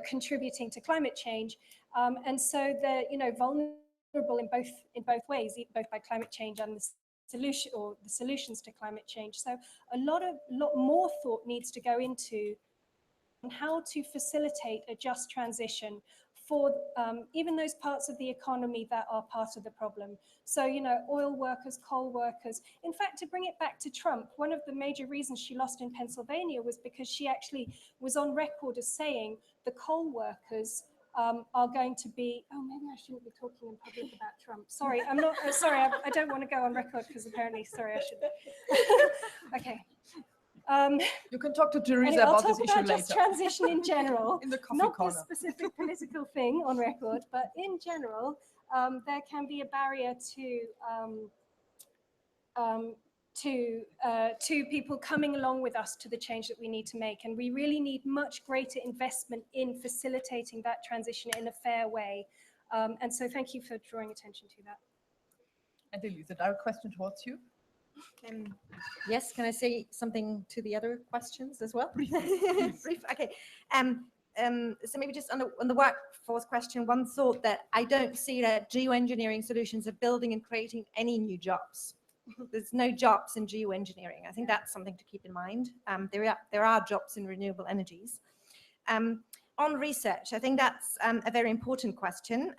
contributing to climate change. And so they're, vulnerable vulnerable in both ways, both by climate change and the solutions to climate change. So a lot more thought needs to go into how to facilitate a just transition for even those parts of the economy that are part of the problem. So, you know, oil workers, coal workers. In fact, to bring it back to Trump, one of the major reasons she lost in Pennsylvania was because she actually was on record as saying the coal workers are going to be, oh, maybe I shouldn't be talking in public about Trump. Sorry, I'm not, sorry, I don't want to go on record because apparently, sorry, I should. Okay. You can talk to Teresa anyway, about this I'll talk issue about just later. transition in general, In the coffee not corner. this specific political thing on record, but in general, there can be a barrier to people coming along with us to the change that we need to make. And we really need much greater investment in facilitating that transition in a fair way. And so thank you for drawing attention to that. And Elisa, direct question towards you. Yes, can I say something to the other questions as well? Brief. Okay. So maybe just on the workforce question, one thought that I don't see that geoengineering solutions are building and creating any new jobs. There's no jobs in geoengineering. I think that's something to keep in mind. There are jobs in renewable energies. On research, I think that's a very important question.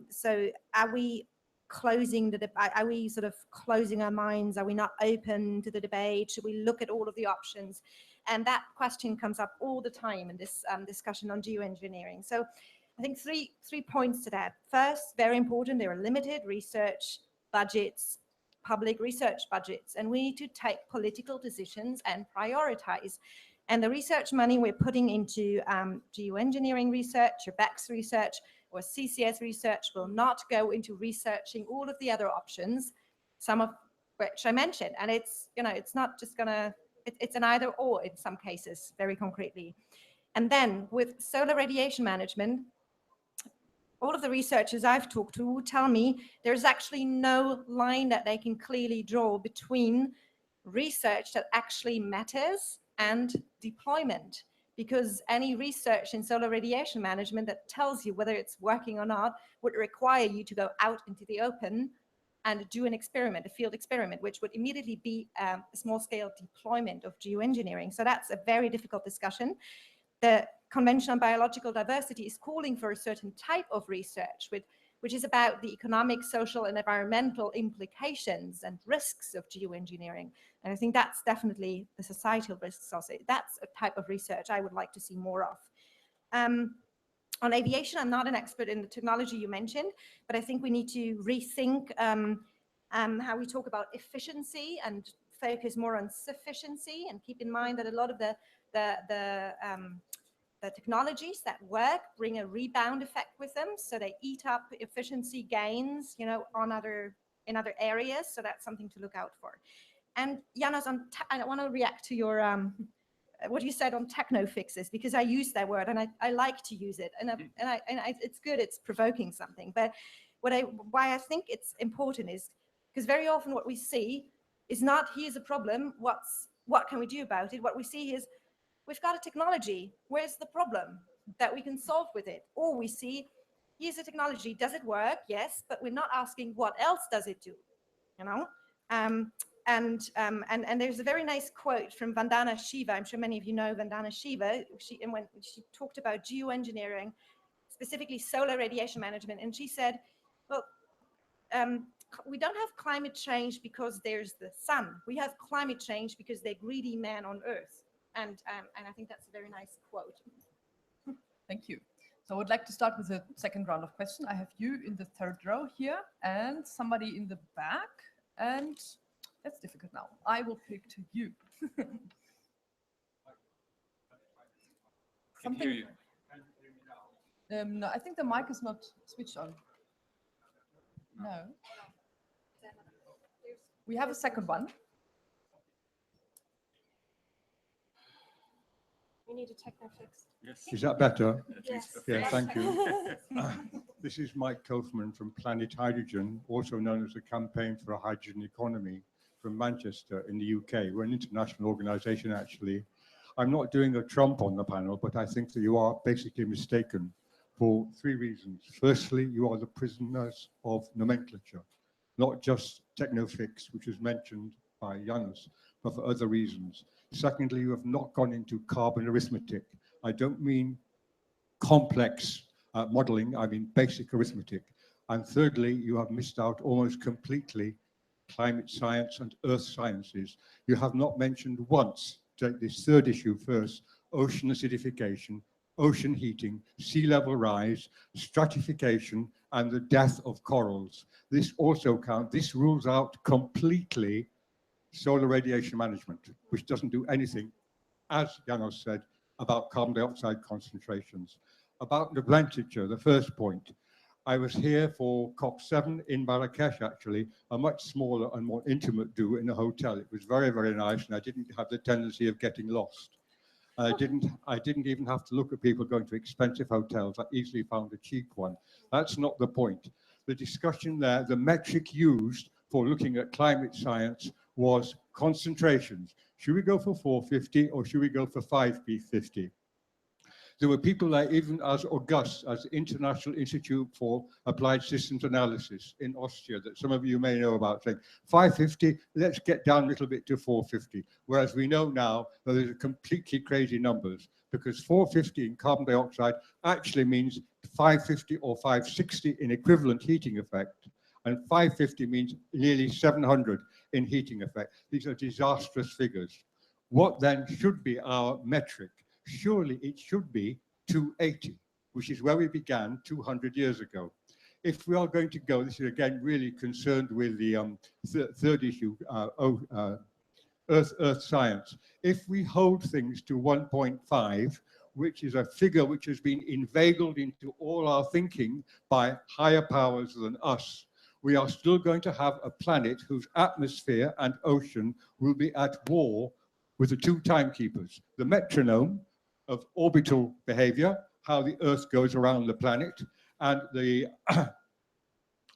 So are we closing the debate? Are we sort of closing our minds? Are we not open to the debate? Should we look at all of the options? And that question comes up all the time in this discussion on geoengineering. So I think three points to that. First, very important, there are limited research budgets, public research budgets, and we need to take political decisions and prioritize. And the research money we're putting into geoengineering research or BECS research or CCS research will not go into researching all of the other options, some of which I mentioned. And it's, you know, it's not just gonna, it's an either or in some cases, very concretely. And then with solar radiation management, all of the researchers I've talked to tell me there's actually no line that they can clearly draw between research that actually matters and deployment. Because any research in solar radiation management that tells you whether it's working or not would require you to go out into the open and do an experiment, a field experiment, which would immediately be a small-scale deployment of geoengineering. So that's a very difficult discussion. The Convention on Biological Diversity is calling for a certain type of research, which is about the economic, social, and environmental implications and risks of geoengineering. And I think that's definitely the societal risks also. That's a type of research I would like to see more of. On aviation, I'm not an expert in the technology you mentioned, but I think we need to rethink how we talk about efficiency and focus more on sufficiency, and keep in mind that a lot of the technologies that work bring a rebound effect with them, so they eat up efficiency gains, you know, in other areas. So that's something to look out for. And Janos, I want to react to your what you said on technofixes, because I use that word and I like to use it, and it's good, it's provoking something. But why I think it's important is because very often what we see is not here's a problem, what can we do about it? What we see is we've got a technology, where's the problem that we can solve with it? Or we see here's a technology, does it work? Yes, but we're not asking what else does it do, you know? And there's a very nice quote from Vandana Shiva. I'm sure many of you know Vandana Shiva. When she talked about geoengineering, specifically solar radiation management, and she said, well, we don't have climate change because there's the sun. We have climate change because they're greedy men on Earth. And I think that's a very nice quote. Thank you. So I would like to start with the second round of questions. I have you in the third row here and somebody in the back, and that's difficult now. I will pick to you. Can hear you. No, I think the mic is not switched on. No. We have a second one. We need a Technofix. Yes. Is that better? Yes. Yeah, thank you. This is Mike Kaufman from Planet Hydrogen, also known as the Campaign for a Hydrogen Economy, from Manchester in the UK. We're an international organization, actually. I'm not doing a Trump on the panel, but I think that you are basically mistaken. for three reasons. Firstly, you are the prisoners of nomenclature, not just Technofix, which was mentioned by Janus, but for other reasons. Secondly, you have not gone into carbon arithmetic. I don't mean complex modeling, I mean basic arithmetic. And thirdly, you have missed out almost completely climate science and earth sciences. You have not mentioned once, take this third issue first, ocean acidification, ocean heating, sea level rise, stratification, and the death of corals. This also counts, this rules out completely solar radiation management, which doesn't do anything, as Janos said, about carbon dioxide concentrations. About nomenclature, the first point. I was here for COP7 in Marrakesh, actually, a much smaller and more intimate do in a hotel. It was very, very nice, and I didn't have the tendency of getting lost. I didn't even have to look at people going to expensive hotels. I easily found a cheap one. That's not the point. The discussion there, the metric used for looking at climate science was concentrations. Should we go for 450 or should we go for 5P50? There were people like even as august as the International Institute for Applied Systems Analysis in Austria that some of you may know about, saying 550, let's get down a little bit to 450. Whereas we know now that there's completely crazy numbers because 450 in carbon dioxide actually means 550 or 560 in equivalent heating effect. And 550 means nearly 700 in heating effect. These are disastrous figures. What then should be our metric? Surely it should be 280, which is where we began 200 years ago. If we are going to go, this is again really concerned with the third issue, earth science. If we hold things to 1.5, which is a figure which has been inveigled into all our thinking by higher powers than us, we are still going to have a planet whose atmosphere and ocean will be at war with the two timekeepers, the metronome of orbital behavior, how the Earth goes around the planet, and the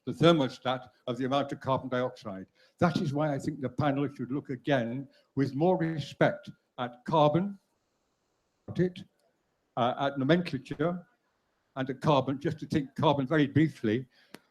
thermostat of the amount of carbon dioxide. That is why I think the panel should look again with more respect at carbon, at nomenclature, and at carbon, just to think carbon very briefly.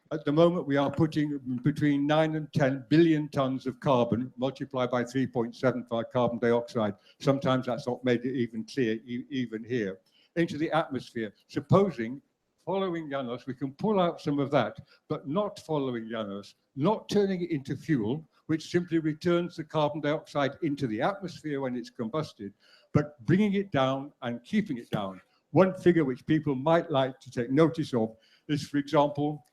At the moment, we are putting between 9 and 10 billion tons of carbon multiplied by 3.75 carbon dioxide. Sometimes that's not made it even clear, even here, into the atmosphere. Supposing, following Janos, we can pull out some of that, but not following Janos, not turning it into fuel, which simply returns the carbon dioxide into the atmosphere when it's combusted, but bringing it down and keeping it down. One figure which people might like to take notice of is, for example,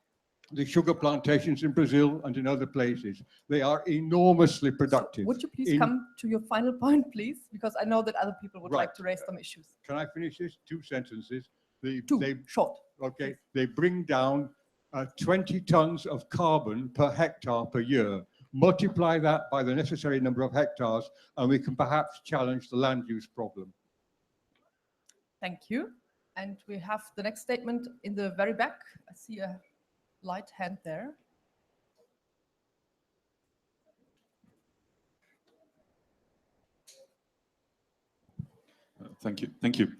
the sugar plantations in Brazil and in other places. They are enormously productive. So would you please come to your final point, please? Because I know that other people would like to raise some issues. Can I finish this? 2 sentences. Short. Okay. They bring down 20 tons of carbon per hectare per year. Multiply that by the necessary number of hectares, and we can perhaps challenge the land use problem. Thank you. And we have the next statement in the very back. I see a light hand there. Thank you. Thank you.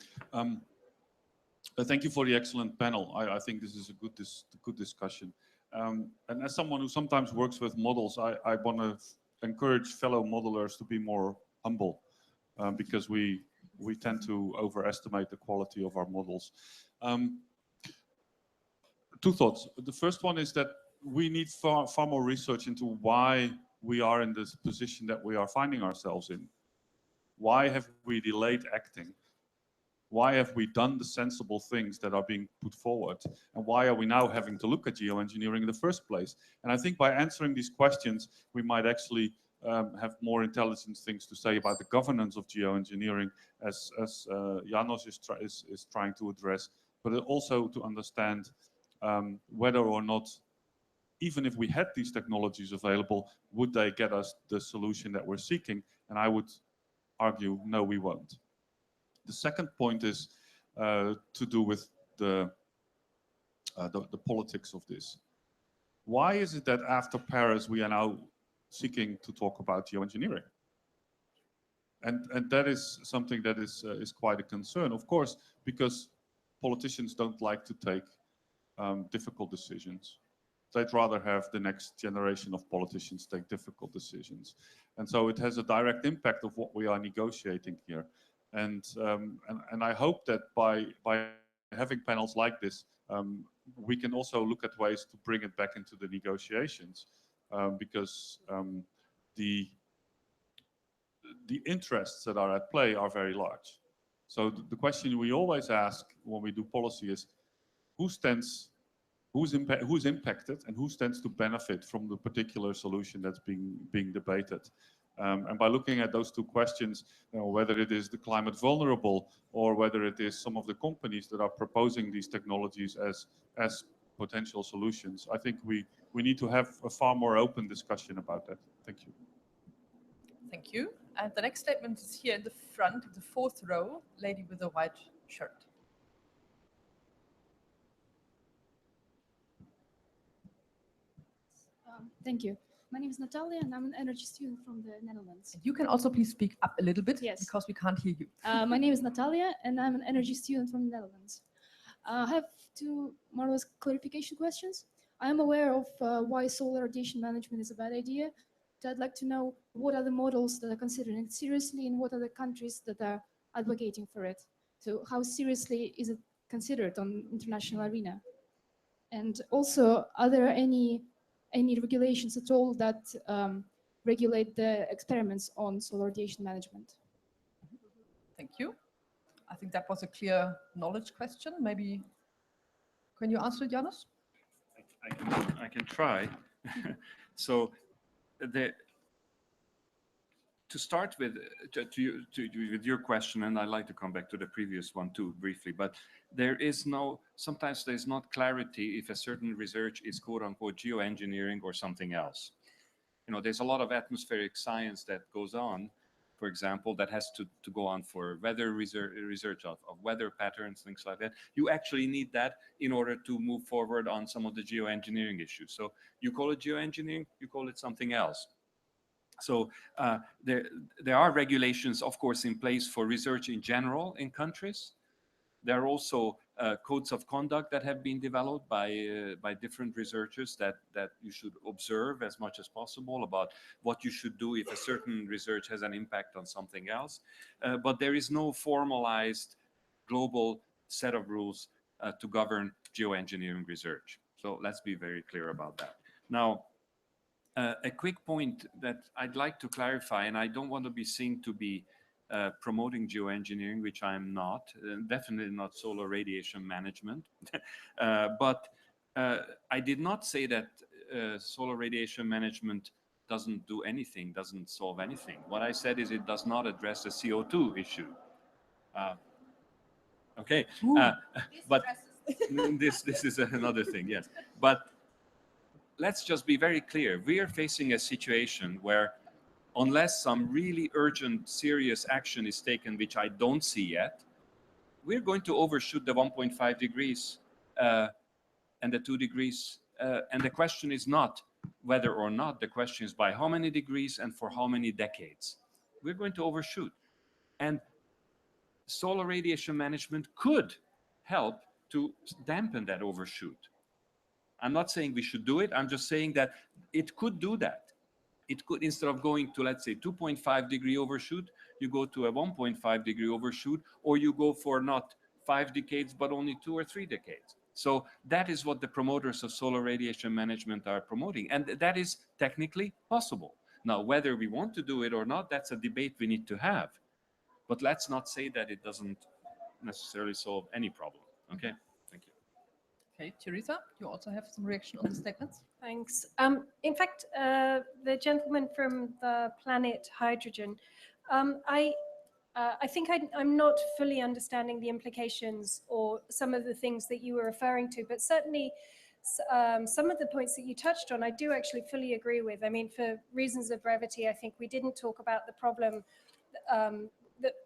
Thank you for the excellent panel. I think this is a good discussion. And as someone who sometimes works with models, I want to encourage fellow modelers to be more humble because we tend to overestimate the quality of our models. 2 thoughts. The first one is that we need far more research into why we are in this position that we are finding ourselves in. Why have we delayed acting? Why have we done the sensible things that are being put forward? And why are we now having to look at geoengineering in the first place? And I think by answering these questions, we might actually have more intelligent things to say about the governance of geoengineering as Janos is trying to address, but also to understand whether or not, even if we had these technologies available, would they get us the solution that we're seeking? And I would argue, no, we won't. The second point is to do with the politics of this. Why is it that after Paris, we are now seeking to talk about geoengineering? And that is something that is quite a concern, of course, because politicians don't like to take difficult decisions. They'd rather have the next generation of politicians take difficult decisions. And so it has a direct impact of what we are negotiating here. And I hope that by having panels like this, we can also look at ways to bring it back into the negotiations, because the interests that are at play are very large. So the question we always ask when we do policy is, who's impacted and who stands to benefit from the particular solution that's being debated? And by looking at those two questions, whether it is the climate vulnerable or whether it is some of the companies that are proposing these technologies as potential solutions, I think we need to have a far more open discussion about that. Thank you. Thank you. And the next statement is here in the front, the fourth row, lady with a white shirt. Thank you. My name is Natalia, and I'm an energy student from the Netherlands. You can also please speak up a little bit, Yes. because we can't hear you. My name is Natalia, and I'm an energy student from the Netherlands. I have two more or less clarification questions. I am aware of why solar radiation management is a bad idea. But I'd like to know what are the models that are considering it seriously, and what are the countries that are advocating for it. So how seriously is it considered on international arena? And also, are there any regulations at all that regulate the experiments on solar radiation management? Thank you. I think that was a clear knowledge question. Maybe, can you answer it, Janus? I can try. So to start with, with your question, and I'd like to come back to the previous one too briefly, but sometimes there's not clarity if a certain research is quote unquote geoengineering or something else. There's a lot of atmospheric science that goes on, for example, that has to go on for weather research of weather patterns, things like that. You actually need that in order to move forward on some of the geoengineering issues. So you call it geoengineering, you call it something else. So there are regulations, of course, in place for research in general in countries. There are also codes of conduct that have been developed by different researchers that you should observe as much as possible about what you should do if a certain research has an impact on something else. But there is no formalized global set of rules to govern geoengineering research. So let's be very clear about that. Now, a quick point that I'd like to clarify, and I don't want to be seen to be promoting geoengineering, which I'm not, definitely not solar radiation management. But I did not say that solar radiation management doesn't do anything, doesn't solve anything. What I said is it does not address the CO2 issue. Okay, but this is another thing, yes. But let's just be very clear. We are facing a situation where unless some really urgent, serious action is taken, which I don't see yet, we're going to overshoot the 1.5 degrees and the 2 degrees. And the question is not whether or not, the question is by how many degrees and for how many decades. We're going to overshoot. And solar radiation management could help to dampen that overshoot. I'm not saying we should do it. I'm just saying that it could do that. It could, instead of going to, let's say, 2.5 degree overshoot, you go to a 1.5 degree overshoot, or you go for not 5 decades, but only 2 or 3 decades. So that is what the promoters of solar radiation management are promoting. And that is technically possible. Now, whether we want to do it or not, that's a debate we need to have. But let's not say that it doesn't necessarily solve any problem. Okay, thank you. Okay, Teresa, you also have some reaction on the statements? Thanks. In fact, the gentleman from the Planet Hydrogen, I think I'm not fully understanding the implications or some of the things that you were referring to, but certainly some of the points that you touched on, I do actually fully agree with. I mean, for reasons of brevity, I think we didn't talk about the problem,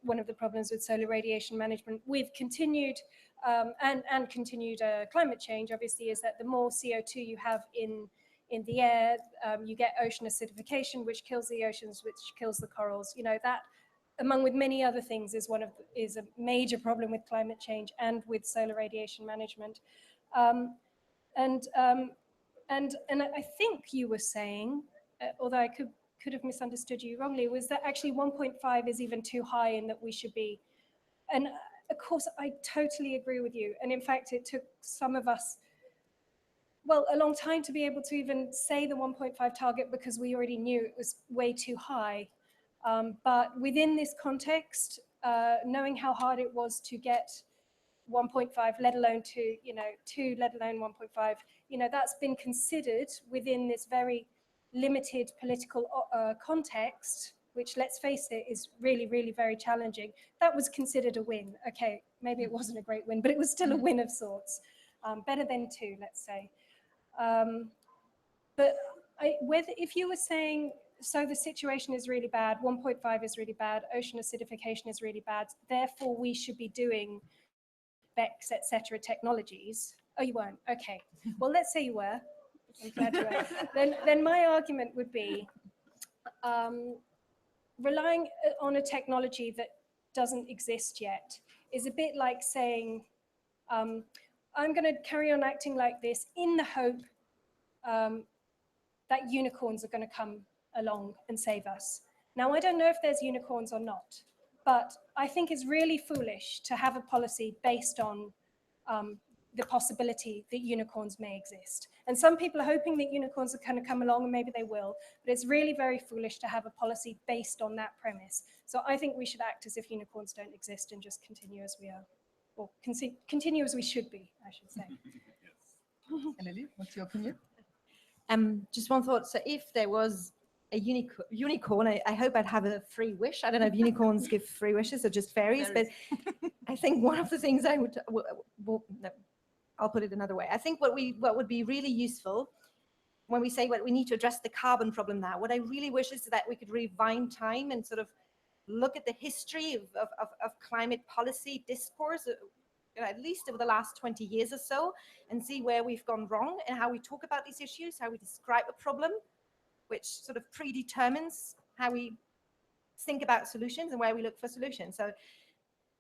one of the problems with solar radiation management with continued and continued climate change, obviously, is that the more CO2 you have in the air, you get ocean acidification, which kills the oceans, which kills the corals. You know, that among with many other things, is a major problem with climate change and with solar radiation management. And I think you were saying, although I could have misunderstood you wrongly, was that actually 1.5 is even too high and that we should be. And of course, I totally agree with you. And in fact, it took some of us, well, a long time to be able to even say the 1.5 target because we already knew it was way too high. But within this context, knowing how hard it was to get 1.5, let alone 2, 2, let alone 1.5, that's been considered within this very limited political context, which, let's face it, is really, really very challenging. That was considered a win. Okay, maybe it wasn't a great win, but it was still a win of sorts. Better than 2, let's say. But if you were saying, so the situation is really bad, 1.5 is really bad, ocean acidification is really bad, therefore we should be doing BECCS, etc. technologies. Oh, you weren't? Okay. Well, let's say you were. I'm glad you were. Then my argument would be relying on a technology that doesn't exist yet is a bit like saying, I'm going to carry on acting like this in the hope that unicorns are going to come along and save us. Now, I don't know if there's unicorns or not, but I think it's really foolish to have a policy based on the possibility that unicorns may exist. And some people are hoping that unicorns are going to come along, and maybe they will, but it's really very foolish to have a policy based on that premise. So I think we should act as if unicorns don't exist and just continue as we are, or continue as we should be, I should say. Lily, what's your opinion? Just one thought. So if there was a unicorn, I hope I'd have a free wish. I don't know if unicorns give free wishes or just fairies, but I think one of the things I would, no, I'll put it another way. I think what would be really useful when we say what we need to address the carbon problem now, what I really wish is that we could rewind time and sort of look at the history of climate policy discourse, at least over the last 20 years or so, and see where we've gone wrong and how we talk about these issues, how we describe a problem, which sort of predetermines how we think about solutions and where we look for solutions. So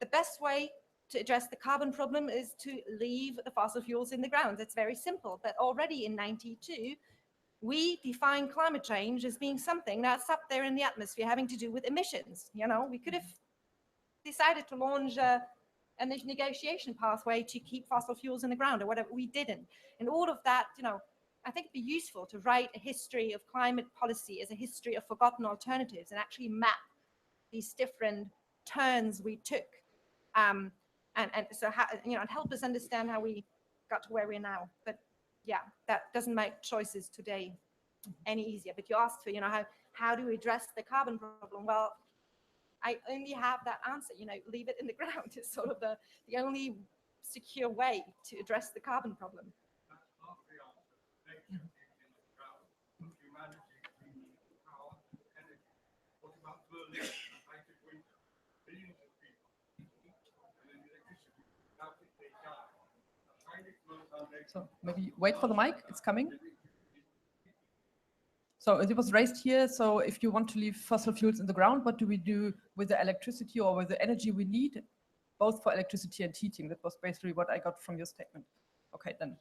the best way to address the carbon problem is to leave the fossil fuels in the ground. It's very simple, but already in 92, we define climate change as being something that's up there in the atmosphere having to do with emissions. We could have decided to launch a negotiation pathway to keep fossil fuels in the ground or whatever. We didn't. And all of that, I think it'd be useful to write a history of climate policy as a history of forgotten alternatives and actually map these different turns we took. And so how, and help us understand how we got to where we are now. But yeah, that doesn't make choices today any easier. But you asked for, how do we address the carbon problem? Well, I only have that answer, leave it in the ground is sort of the only secure way to address the carbon problem. So maybe wait for the mic, it's coming. So it was raised here, so if you want to leave fossil fuels in the ground, what do we do with the electricity or with the energy we need, both for electricity and heating? That was basically what I got from your statement. Okay, then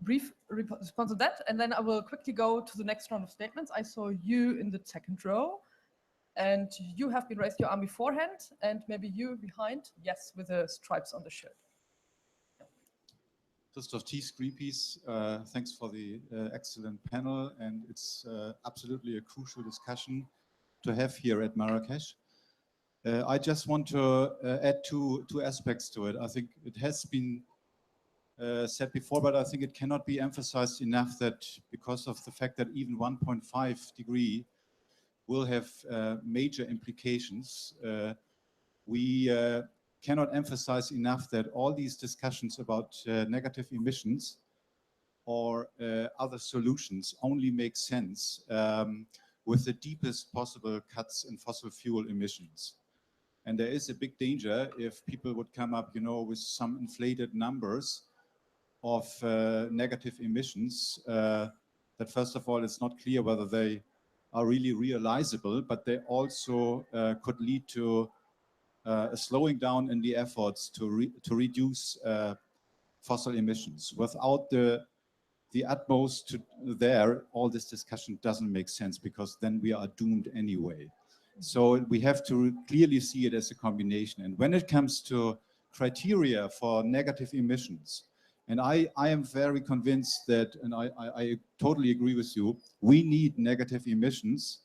brief response to that, and then I will quickly go to the next round of statements. I saw you in the second row, and you have been raised your arm beforehand, and maybe you behind, yes, with the stripes on the shirt. Christoph Thies, Greenpeace, thanks for the excellent panel, and it's absolutely a crucial discussion to have here at Marrakesh. I just want to add two aspects to it. I think it has been said before, but I think it cannot be emphasized enough that because of the fact that even 1.5 degree will have major implications, we cannot emphasize enough that all these discussions about negative emissions or other solutions only make sense with the deepest possible cuts in fossil fuel emissions. And there is a big danger if people would come up, with some inflated numbers of negative emissions, that first of all, it's not clear whether they are really realizable, but they also could lead to a slowing down in the efforts to reduce fossil emissions. Without the utmost there, all this discussion doesn't make sense, because then we are doomed anyway. So we have to clearly see it as a combination. And when it comes to criteria for negative emissions, and I am very convinced that, and I totally agree with you, we need negative emissions,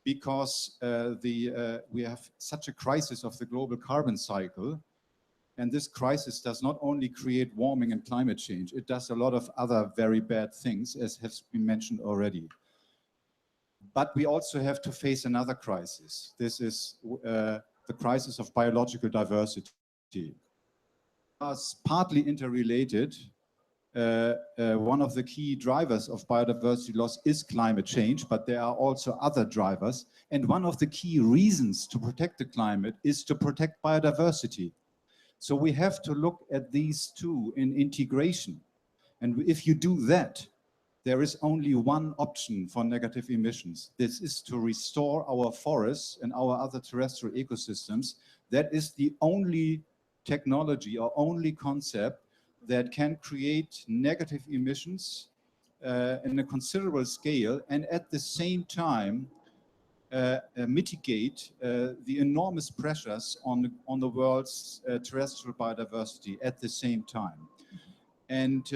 because we have such a crisis of the global carbon cycle. And this crisis does not only create warming and climate change, it does a lot of other very bad things, as has been mentioned already. But we also have to face another crisis. This is the crisis of biological diversity. It's partly interrelated. One of the key drivers of biodiversity loss is climate change, but there are also other drivers. And one of the key reasons to protect the climate is to protect biodiversity. So we have to look at these two in integration. And if you do that, there is only one option for negative emissions. This is to restore our forests and our other terrestrial ecosystems. That is the only technology or only concept that can create negative emissions in a considerable scale, and at the same time mitigate the enormous pressures on the world's terrestrial biodiversity at the same time. And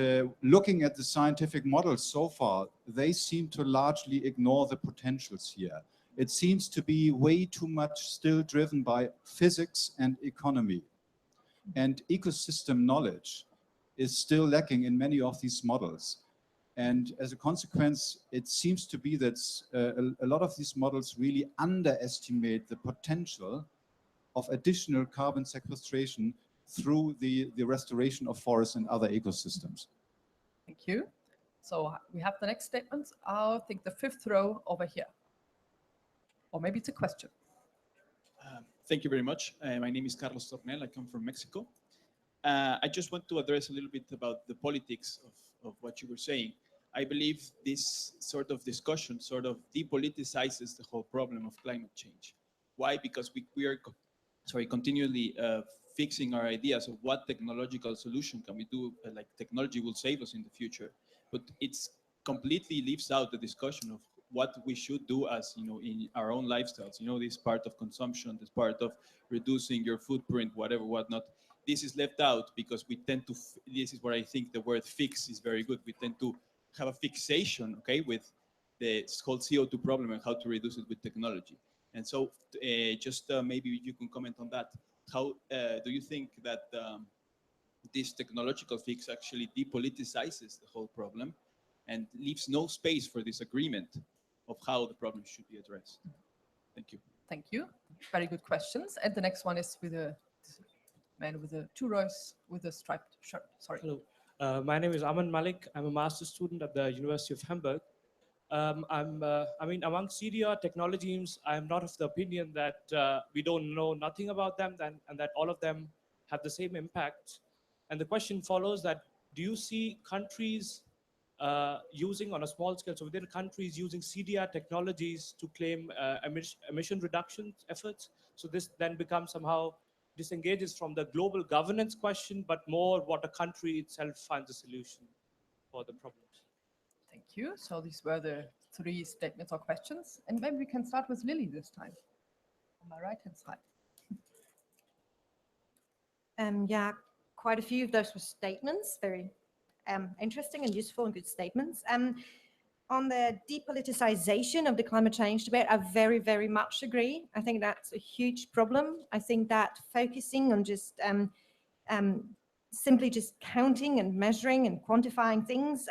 looking at the scientific models so far, they seem to largely ignore the potentials here. It seems to be way too much still driven by physics and economy. And ecosystem knowledge is still lacking in many of these models. And as a consequence, it seems to be that a lot of these models really underestimate the potential of additional carbon sequestration through the restoration of forests and other ecosystems. Thank you. So we have the next statement. I think the fifth row over here. Or maybe it's a question. Thank you very much. My name is Carlos Tornel. I come from Mexico. I just want to address a little bit about the politics of what you were saying. I believe this sort of discussion sort of depoliticizes the whole problem of climate change. Why? Because we are continually fixing our ideas of what technological solution can we do, like technology will save us in the future. But it's completely leaves out the discussion of what we should do as, in our own lifestyles. This part of consumption, this part of reducing your footprint, whatever, whatnot. This is left out because we tend to, this is where I think the word fix is very good. We tend to have a fixation, okay, with the whole CO2 problem and how to reduce it with technology. And so maybe you can comment on that. How do you think that this technological fix actually depoliticizes the whole problem and leaves no space for this agreement of how the problem should be addressed? Thank you. Thank you. Very good questions. And the next one is with a man with the 2 rows with a striped shirt. Sorry. Hello. My name is Aman Malik. I'm a master's student at the University of Hamburg. Among CDR technologies, I'm not of the opinion that we don't know nothing about them and that all of them have the same impact. And the question follows that, do you see countries using on a small scale, so within countries using CDR technologies to claim emission reduction efforts? So this then becomes somehow disengages from the global governance question, but more what a country itself finds a solution for the problems. Thank you. So these were the 3 statements or questions. And maybe we can start with Lily this time, on my right-hand side. Yeah, quite a few of those were statements, very interesting and useful and good statements. On the depoliticization of the climate change debate, I very, very much agree. I think that's a huge problem. I think that focusing on just simply just counting and measuring and quantifying things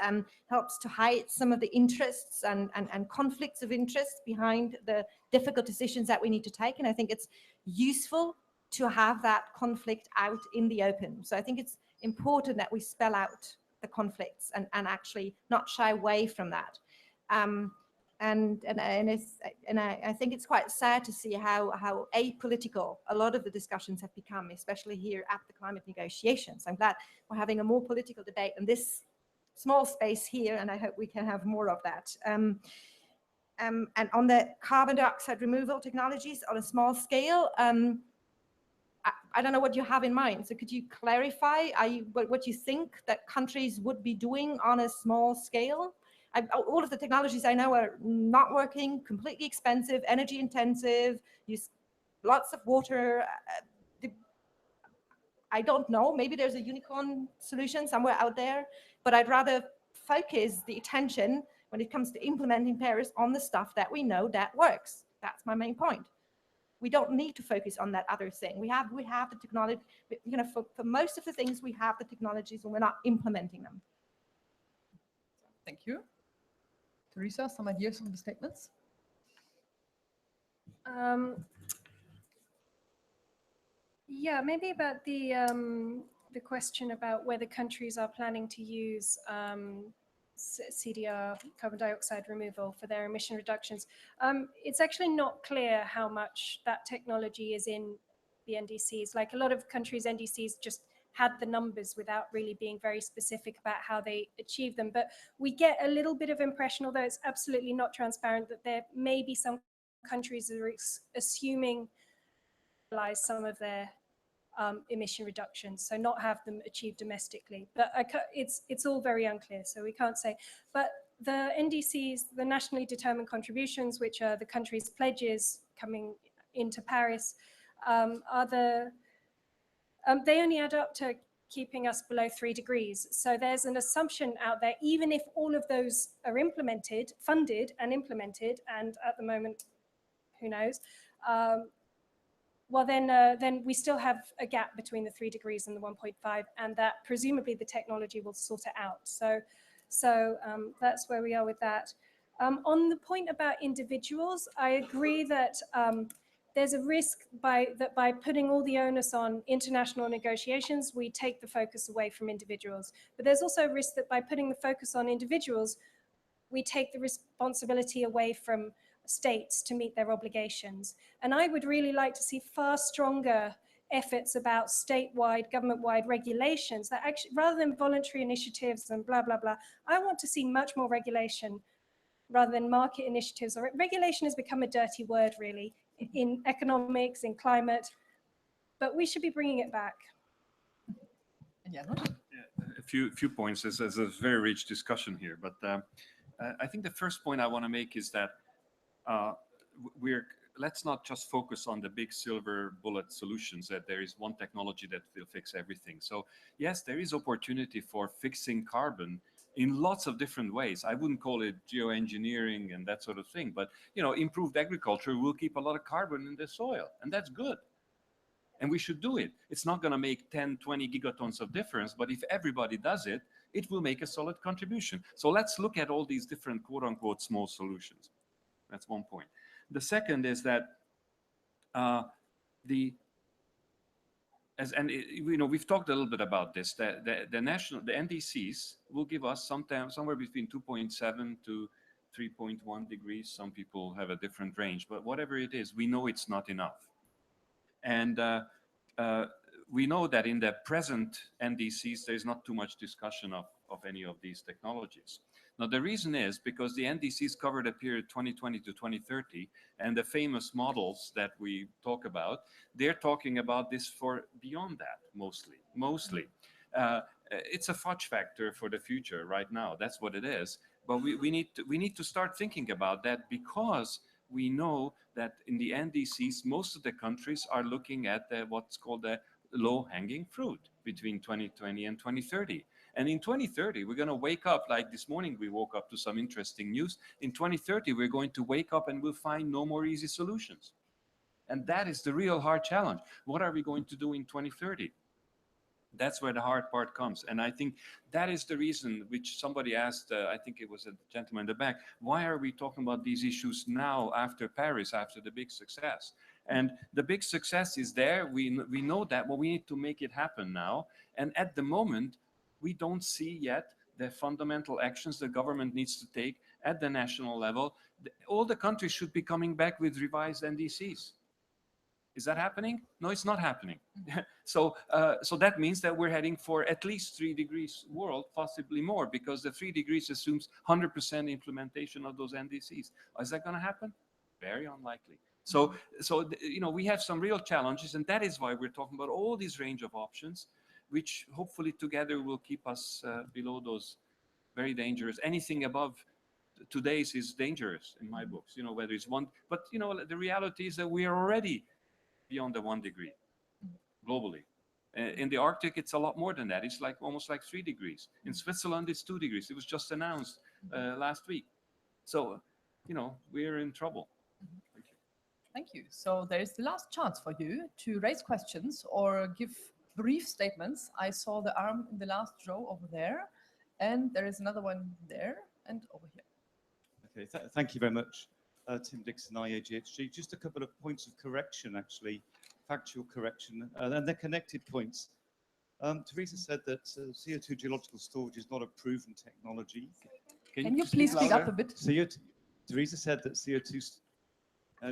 helps to hide some of the interests and conflicts of interest behind the difficult decisions that we need to take. And I think it's useful to have that conflict out in the open. So I think it's important that we spell out the conflicts and actually not shy away from that. I think it's quite sad to see how apolitical a lot of the discussions have become, especially here at the climate negotiations. I'm glad we're having a more political debate in this small space here, and I hope we can have more of that. And on the carbon dioxide removal technologies on a small scale, I don't know what you have in mind. So could you clarify what you think that countries would be doing on a small scale? All of the technologies I know are not working, completely expensive, energy intensive, use lots of water. I don't know, maybe there's a unicorn solution somewhere out there, but I'd rather focus the attention when it comes to implementing Paris on the stuff that we know that works. That's my main point. We don't need to focus on that other thing. We have the technology, you know, for most of the things we have the technologies and we're not implementing them. Thank you. Teresa, some ideas on the statements? Yeah, maybe about the question about whether countries are planning to use CDR, carbon dioxide removal, for their emission reductions. It's actually not clear how much that technology is in the NDCs. Like a lot of countries' NDCs just had the numbers without really being very specific about how they achieve them. But we get a little bit of impression, although it's absolutely not transparent, that there may be some countries that are assuming some of their emission reductions, so not have them achieved domestically. But it's all very unclear, so we can't say. But the NDCs, the nationally determined contributions, which are the country's pledges coming into Paris, they only add up to keeping us below 3 degrees. So there's an assumption out there, even if all of those are implemented, funded and implemented, and at the moment, who knows, well, then we still have a gap between the 3 degrees and the 1.5, and that presumably the technology will sort it out. So that's where we are with that. On the point about individuals, I agree that there's a risk that by putting all the onus on international negotiations, we take the focus away from individuals. But there's also a risk that by putting the focus on individuals, we take the responsibility away from states to meet their obligations. And I would really like to see far stronger efforts about statewide, government-wide regulations that actually, rather than voluntary initiatives and blah, blah, blah, I want to see much more regulation rather than market initiatives. Or regulation has become a dirty word, really, in economics, in climate, but we should be bringing it back. Yeah, a few points. There's a very rich discussion here, but I think the first point I want to make is that let's not just focus on the big silver bullet solutions, that there is one technology that will fix everything. So yes, there is opportunity for fixing carbon in lots of different ways. I wouldn't call it geoengineering and that sort of thing, but you know, improved agriculture will keep a lot of carbon in the soil, and that's good. And we should do it. It's not going to make 10, 20 gigatons of difference, but if everybody does it, it will make a solid contribution. So let's look at all these different quote-unquote small solutions. That's one point. The second is that we've talked a little bit about this. The NDCs will give us somewhere between 2.7 to 3.1 degrees. Some people have a different range, but whatever it is, we know it's not enough. And we know that in the present NDCs, there's not too much discussion of any of these technologies. Now, the reason is because the NDCs cover the period 2020 to 2030, and the famous models that we talk about, they're talking about this for beyond that, mostly. It's a fudge factor for the future right now. That's what it is. But we need to start thinking about that, because we know that in the NDCs, most of the countries are looking at what's called the low-hanging fruit between 2020 and 2030. And in 2030, we're going to wake up, like this morning we woke up to some interesting news. In 2030, we're going to wake up and we'll find no more easy solutions. And that is the real hard challenge. What are we going to do in 2030? That's where the hard part comes. And I think that is the reason which somebody asked, I think it was a gentleman in the back, why are we talking about these issues now after Paris, after the big success? And the big success is there. We know that, but we need to make it happen now. And at the moment, we don't see yet the fundamental actions the government needs to take at the national level. All the countries should be coming back with revised NDCs. Is that happening? No, it's not happening. So that means that we're heading for at least 3 degrees world, possibly more, because the 3 degrees assumes 100% implementation of those NDCs. Is that going to happen? Very unlikely. So you know, we have some real challenges, and that is why we're talking about all these range of options, which hopefully together will keep us below those very dangerous. Anything above today's is dangerous in my books, you know, whether it's 1, but you know, the reality is that we are already beyond the 1 degree globally. In the Arctic, it's a lot more than that. It's like almost like 3 degrees. In Switzerland, it's 2 degrees. It was just announced last week. So, you know, we're in trouble. Thank you. Thank you. So there is the last chance for you to raise questions or give brief statements. I saw the arm in the last row over there, and there is another one there and over here. Okay, thank you very much. Tim Dixon, IAGHG. Just a couple of points of correction, actually, factual correction, and they're connected points. Teresa said that CO2 geological storage is not a proven technology. Can you please speak up a bit? Teresa said that CO2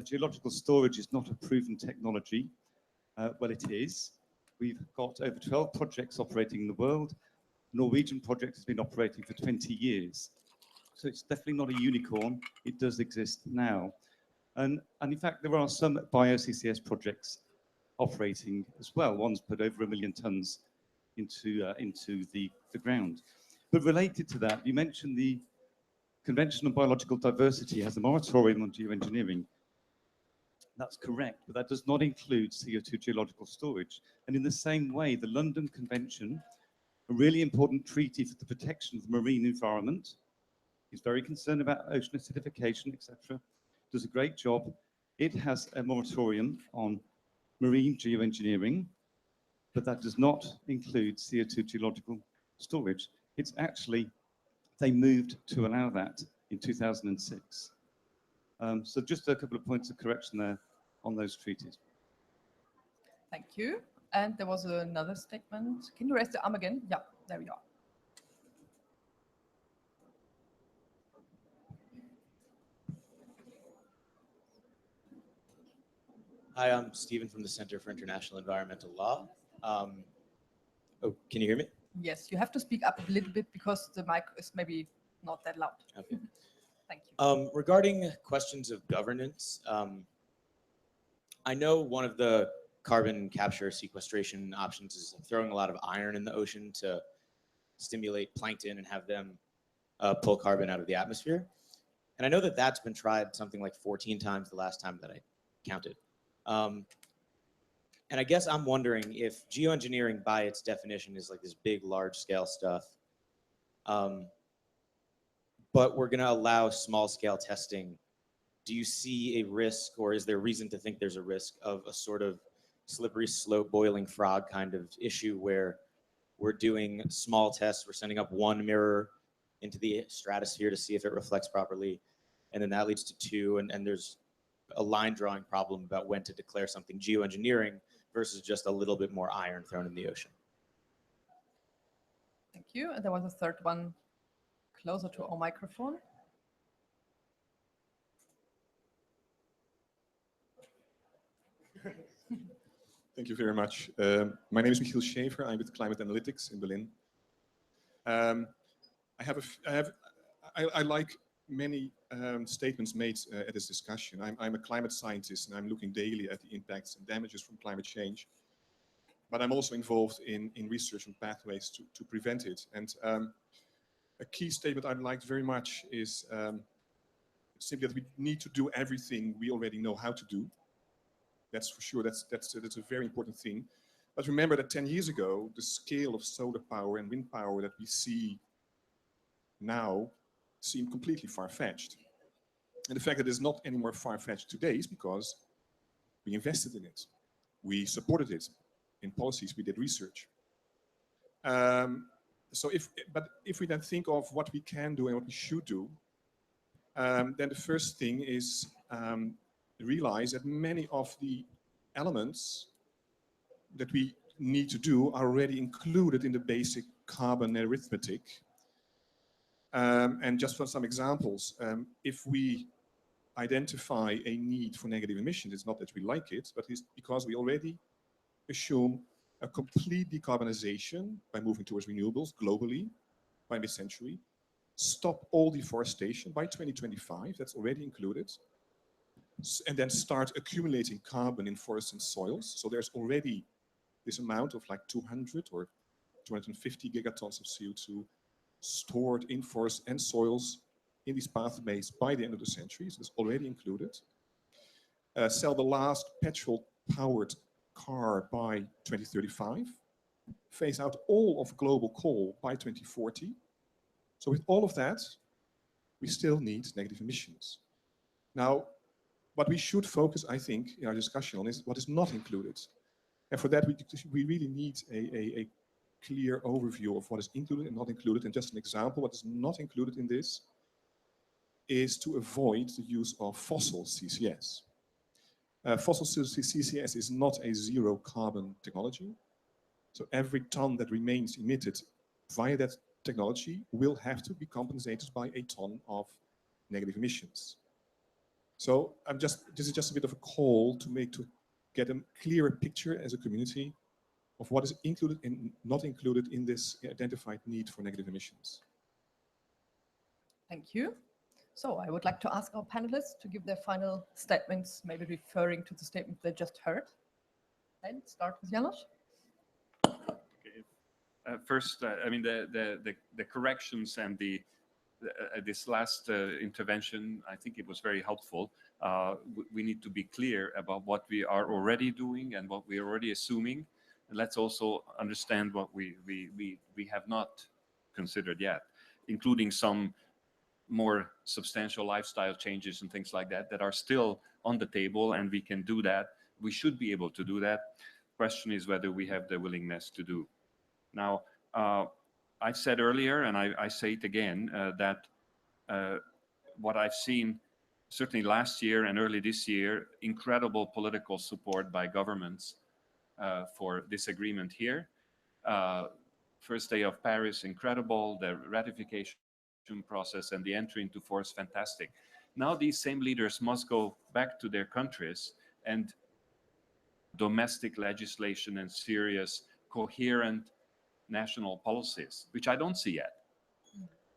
geological storage is not a proven technology. Well, it is. We've got over 12 projects operating in the world. The Norwegian project has been operating for 20 years. So it's definitely not a unicorn. It does exist now. And in fact, there are some bio-CCS projects operating as well. One's put over 1 million tons into the ground. But related to that, you mentioned the Convention on Biological Diversity has a moratorium on geoengineering. That's correct, but that does not include CO2 geological storage. And in the same way, the London Convention, a really important treaty for the protection of the marine environment, is very concerned about ocean acidification, etc., does a great job. It has a moratorium on marine geoengineering, but that does not include CO2 geological storage. It's actually, they moved to allow that in 2006. So just a couple of points of correction there on those treaties. Thank you. And there was another statement. Can you raise the arm again? Yeah, there we are. Hi, I'm Stephen from the Center for International Environmental Law. Oh, can you hear me? Yes, you have to speak up a little bit because the mic is maybe not that loud. Okay. Thank you. Regarding questions of governance, I know one of the carbon capture sequestration options is throwing a lot of iron in the ocean to stimulate plankton and have them pull carbon out of the atmosphere. And I know that that's been tried something like 14 times the last time that I counted. And I guess I'm wondering if geoengineering by its definition is like this big, large scale stuff, but we're gonna allow small scale testing. Do you see a risk, or is there reason to think there's a risk of a sort of slippery slope boiling frog kind of issue where we're doing small tests, we're sending up 1 mirror into the stratosphere to see if it reflects properly, and then that leads to 2, and there's a line drawing problem about when to declare something geoengineering versus just a little bit more iron thrown in the ocean. Thank you. And there was a third one closer to our microphone. Thank you very much. My name is Michiel Schäfer. I'm with Climate Analytics in Berlin. I like many statements made at this discussion. I'm a climate scientist, and I'm looking daily at the impacts and damages from climate change. But I'm also involved in research on pathways to prevent it. And a key statement I'd like very much is simply that we need to do everything we already know how to do. That's for sure. That's a very important thing. But remember that 10 years ago, the scale of solar power and wind power that we see now seemed completely far-fetched. And the fact that it's not any more far-fetched today is because we invested in it. We supported it in policies. We did research. But if we then think of what we can do and what we should do, then the first thing is realize that many of the elements that we need to do are already included in the basic carbon arithmetic. And just for some examples, if we identify a need for negative emissions. It's not that we like it, but it's because we already assume a complete decarbonization by moving towards renewables globally by mid-century, stop all deforestation by 2025, that's already included, and then start accumulating carbon in forests and soils. So there's already this amount of like 200 or 250 gigatons of CO2 stored in forests and soils in these pathways by the end of the century. So it's already included. Sell the last petrol-powered car by 2035. Phase out all of global coal by 2040. So with all of that, we still need negative emissions. Now, what we should focus, I think, in our discussion on is what is not included. And for that, we really need a clear overview of what is included and not included. And just an example, what is not included in this is to avoid the use of fossil CCS. Fossil CCS is not a zero carbon technology. So every ton that remains emitted via that technology will have to be compensated by a ton of negative emissions. So this is just a bit of a call to get a clearer picture as a community of what is included and not included in this identified need for negative emissions. Thank you. So I would like to ask our panelists to give their final statements, maybe referring to the statement they just heard. And start with Janos. First, I mean, the corrections and this last intervention, I think it was very helpful. We need to be clear about what we are already doing and what we are already assuming. And let's also understand what we have not considered yet, including some more substantial lifestyle changes and things like that are still on the table, and we can do that. We should be able to do that. Question is whether we have the willingness to do. Now, I said earlier, and I say it again, that what I've seen, certainly last year and early this year, incredible political support by governments for this agreement here. First day of Paris, incredible. The ratification process and the entry into force, fantastic. Now these same leaders must go back to their countries and domestic legislation and serious, coherent national policies, which I don't see yet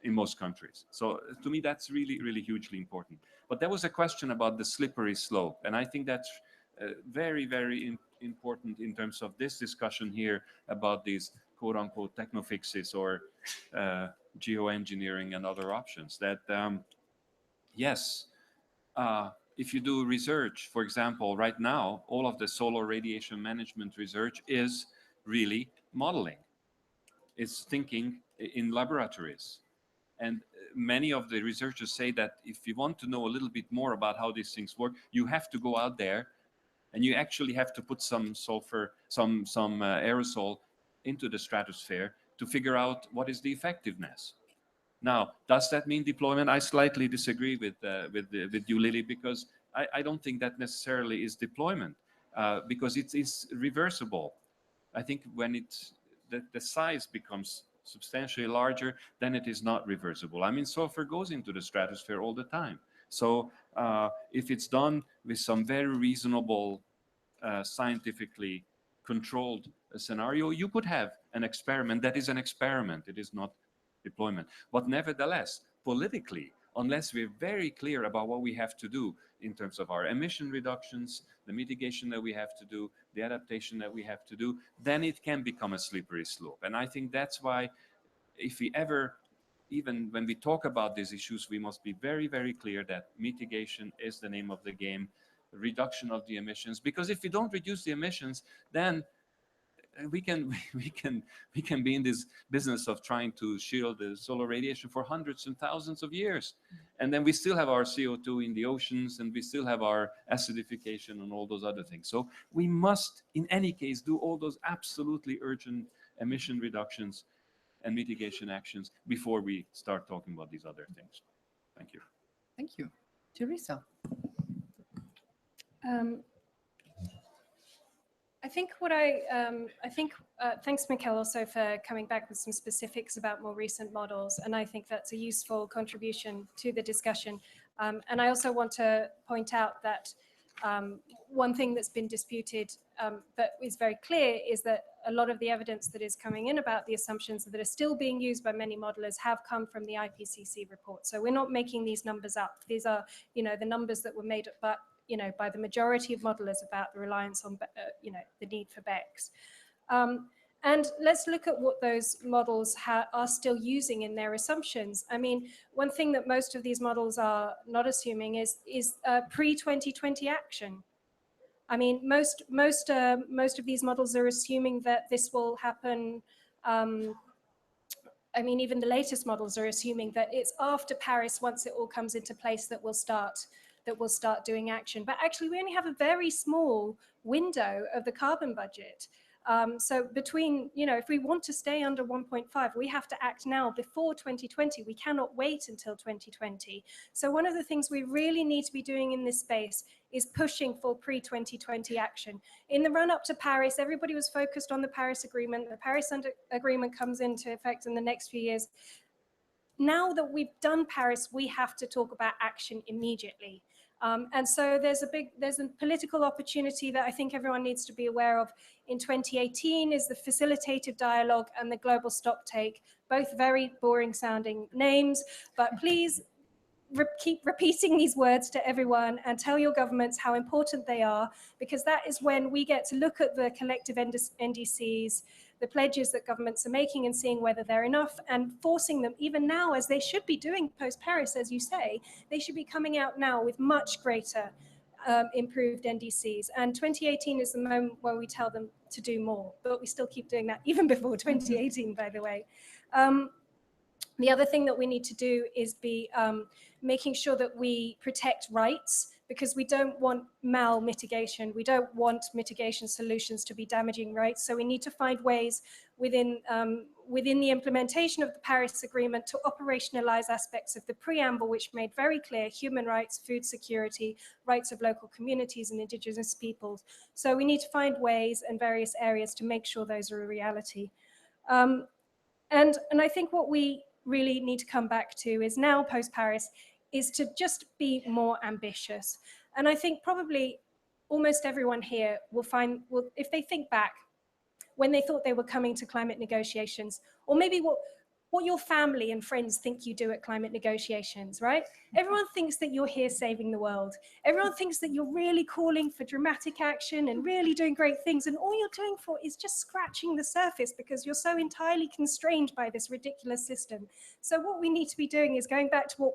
in most countries. So to me, that's really, really hugely important. But there was a question about the slippery slope, and I think that's very, very important in terms of this discussion here about these quote-unquote technofixes or geoengineering and other options. That yes, if you do research, for example, right now, all of the solar radiation management research is really modeling. It's thinking in laboratories. And many of the researchers say that if you want to know a little bit more about how these things work, you have to go out there and you actually have to put some sulfur, some aerosol into the stratosphere to figure out what is the effectiveness. Now, does that mean deployment? I slightly disagree with you, Lily, because I don't think that necessarily is deployment, because it is reversible. I think when the size becomes substantially larger, then it is not reversible. I mean, sulfur goes into the stratosphere all the time. So if it's done with some very reasonable, scientifically controlled scenario, you could have an experiment that is an experiment. It is not deployment. But nevertheless, politically, unless we're very clear about what we have to do in terms of our emission reductions, the mitigation that we have to do, the adaptation that we have to do, then it can become a slippery slope. And I think that's why if we ever, even when we talk about these issues, we must be very, very clear that mitigation is the name of the game, reduction of the emissions, because if we don't reduce the emissions, then we can be in this business of trying to shield the solar radiation for hundreds and thousands of years. And then we still have our CO2 in the oceans, and we still have our acidification and all those other things. So we must, in any case, do all those absolutely urgent emission reductions and mitigation actions before we start talking about these other things. Thank you. Thank you. Teresa. I think thanks, Mikkel, also for coming back with some specifics about more recent models, and I think that's a useful contribution to the discussion. And I also want to point out that one thing that's been disputed but is very clear is that a lot of the evidence that is coming in about the assumptions that are still being used by many modelers have come from the IPCC report. So we're not making these numbers up. These are, the numbers that were made up by the majority of modelers about the reliance on, the need for BECCS. And let's look at what those models are still using in their assumptions. I mean, one thing that most of these models are not assuming is pre-2020 action. I mean, most of these models are assuming that this will happen. I mean, even the latest models are assuming that it's after Paris, once it all comes into place, that we'll start doing action. But actually, we only have a very small window of the carbon budget. So between, if we want to stay under 1.5, we have to act now before 2020. We cannot wait until 2020. So one of the things we really need to be doing in this space is pushing for pre-2020 action. In the run up to Paris, everybody was focused on the Paris Agreement. The Paris Agreement comes into effect in the next few years. Now that we've done Paris, we have to talk about action immediately. And so there's a political opportunity that I think everyone needs to be aware of in 2018 is the facilitative dialogue and the global stocktake, both very boring sounding names, but please keep repeating these words to everyone and tell your governments how important they are, because that is when we get to look at the collective NDCs, the pledges that governments are making and seeing whether they're enough and forcing them even now, as they should be doing post-Paris, as you say, they should be coming out now with much greater improved NDCs. And 2018 is the moment where we tell them to do more, but we still keep doing that even before 2018, by the way. The other thing that we need to do is be making sure that we protect rights, because we don't want mal-mitigation. We don't want mitigation solutions to be damaging rights. So we need to find ways within the implementation of the Paris Agreement to operationalize aspects of the preamble, which made very clear human rights, food security, rights of local communities and indigenous peoples. So we need to find ways and various areas to make sure those are a reality. And I think what we really need to come back to is now post-Paris is to just be more ambitious. And I think probably almost everyone here will if they think back when they thought they were coming to climate negotiations, or maybe what your family and friends think you do at climate negotiations, right? Everyone thinks that you're here saving the world. Everyone thinks that you're really calling for dramatic action and really doing great things. And all you're doing is just scratching the surface because you're so entirely constrained by this ridiculous system. So what we need to be doing is going back to what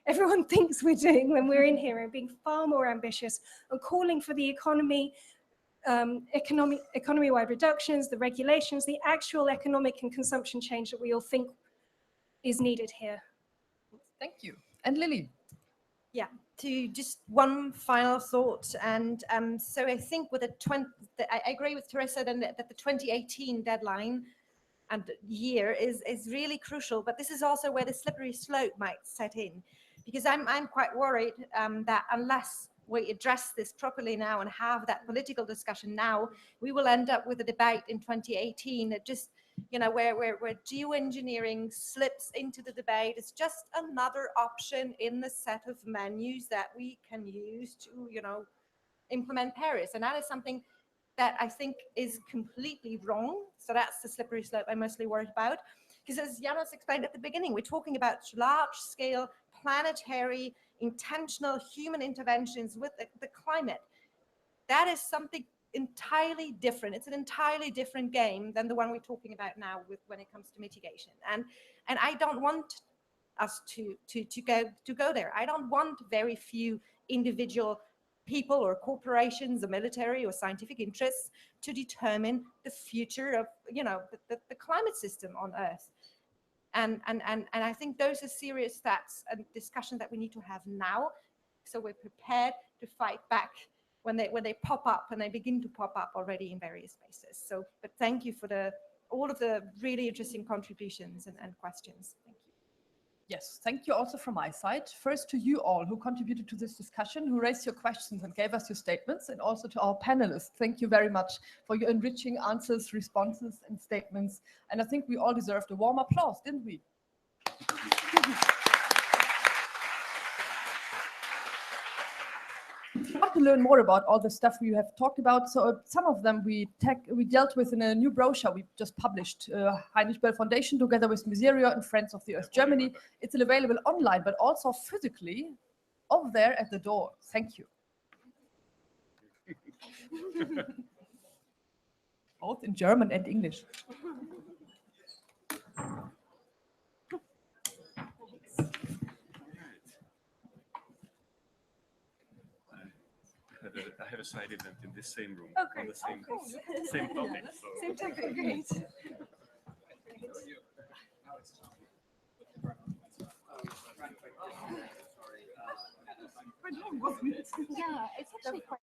everyone thinks we're doing when we're in here and being far more ambitious and calling for the economy-wide reductions, the regulations, the actual economic and consumption change that we all think is needed here. Thank you. And Lily? Yeah, to just one final thought. And so I think with I agree with Teresa that the 2018 deadline and year is really crucial, but this is also where the slippery slope might set in. Because I'm quite worried that unless we address this properly now and have that political discussion now, we will end up with a debate in 2018 that just, where geoengineering slips into the debate. It's just another option in the set of menus that we can use to, implement Paris. And that is something that I think is completely wrong. So that's the slippery slope I'm mostly worried about. Because as Janos explained at the beginning, we're talking about large-scale, planetary, intentional human interventions with the climate. That is something entirely different. It's an entirely different game than the one we're talking about now when it comes to mitigation. And I don't want us to go there. I don't want very few individual people or corporations or military or scientific interests to determine the future of the climate system on Earth. And I think those are serious stats and discussions that we need to have now, so we're prepared to fight back when they pop up, and they begin to pop up already in various spaces. So, but thank you for all of the really interesting contributions and questions. Thank you. Yes, thank you also from my side. First to you all who contributed to this discussion, who raised your questions and gave us your statements, and also to our panelists. Thank you very much for your enriching answers, responses, and statements. And I think we all deserved a warm applause, didn't we? want to learn more about all the stuff we have talked about, so some of them we dealt with in a new brochure we just published, Heinrich Böll Foundation together with MISEREOR and Friends of the Earth Germany. It's available online, but also physically over there at the door. Thank you. Both in German and English. I have a side event in this same room Okay. on the same, cool. same topic. So. Same topic, great. Yeah, it's actually quite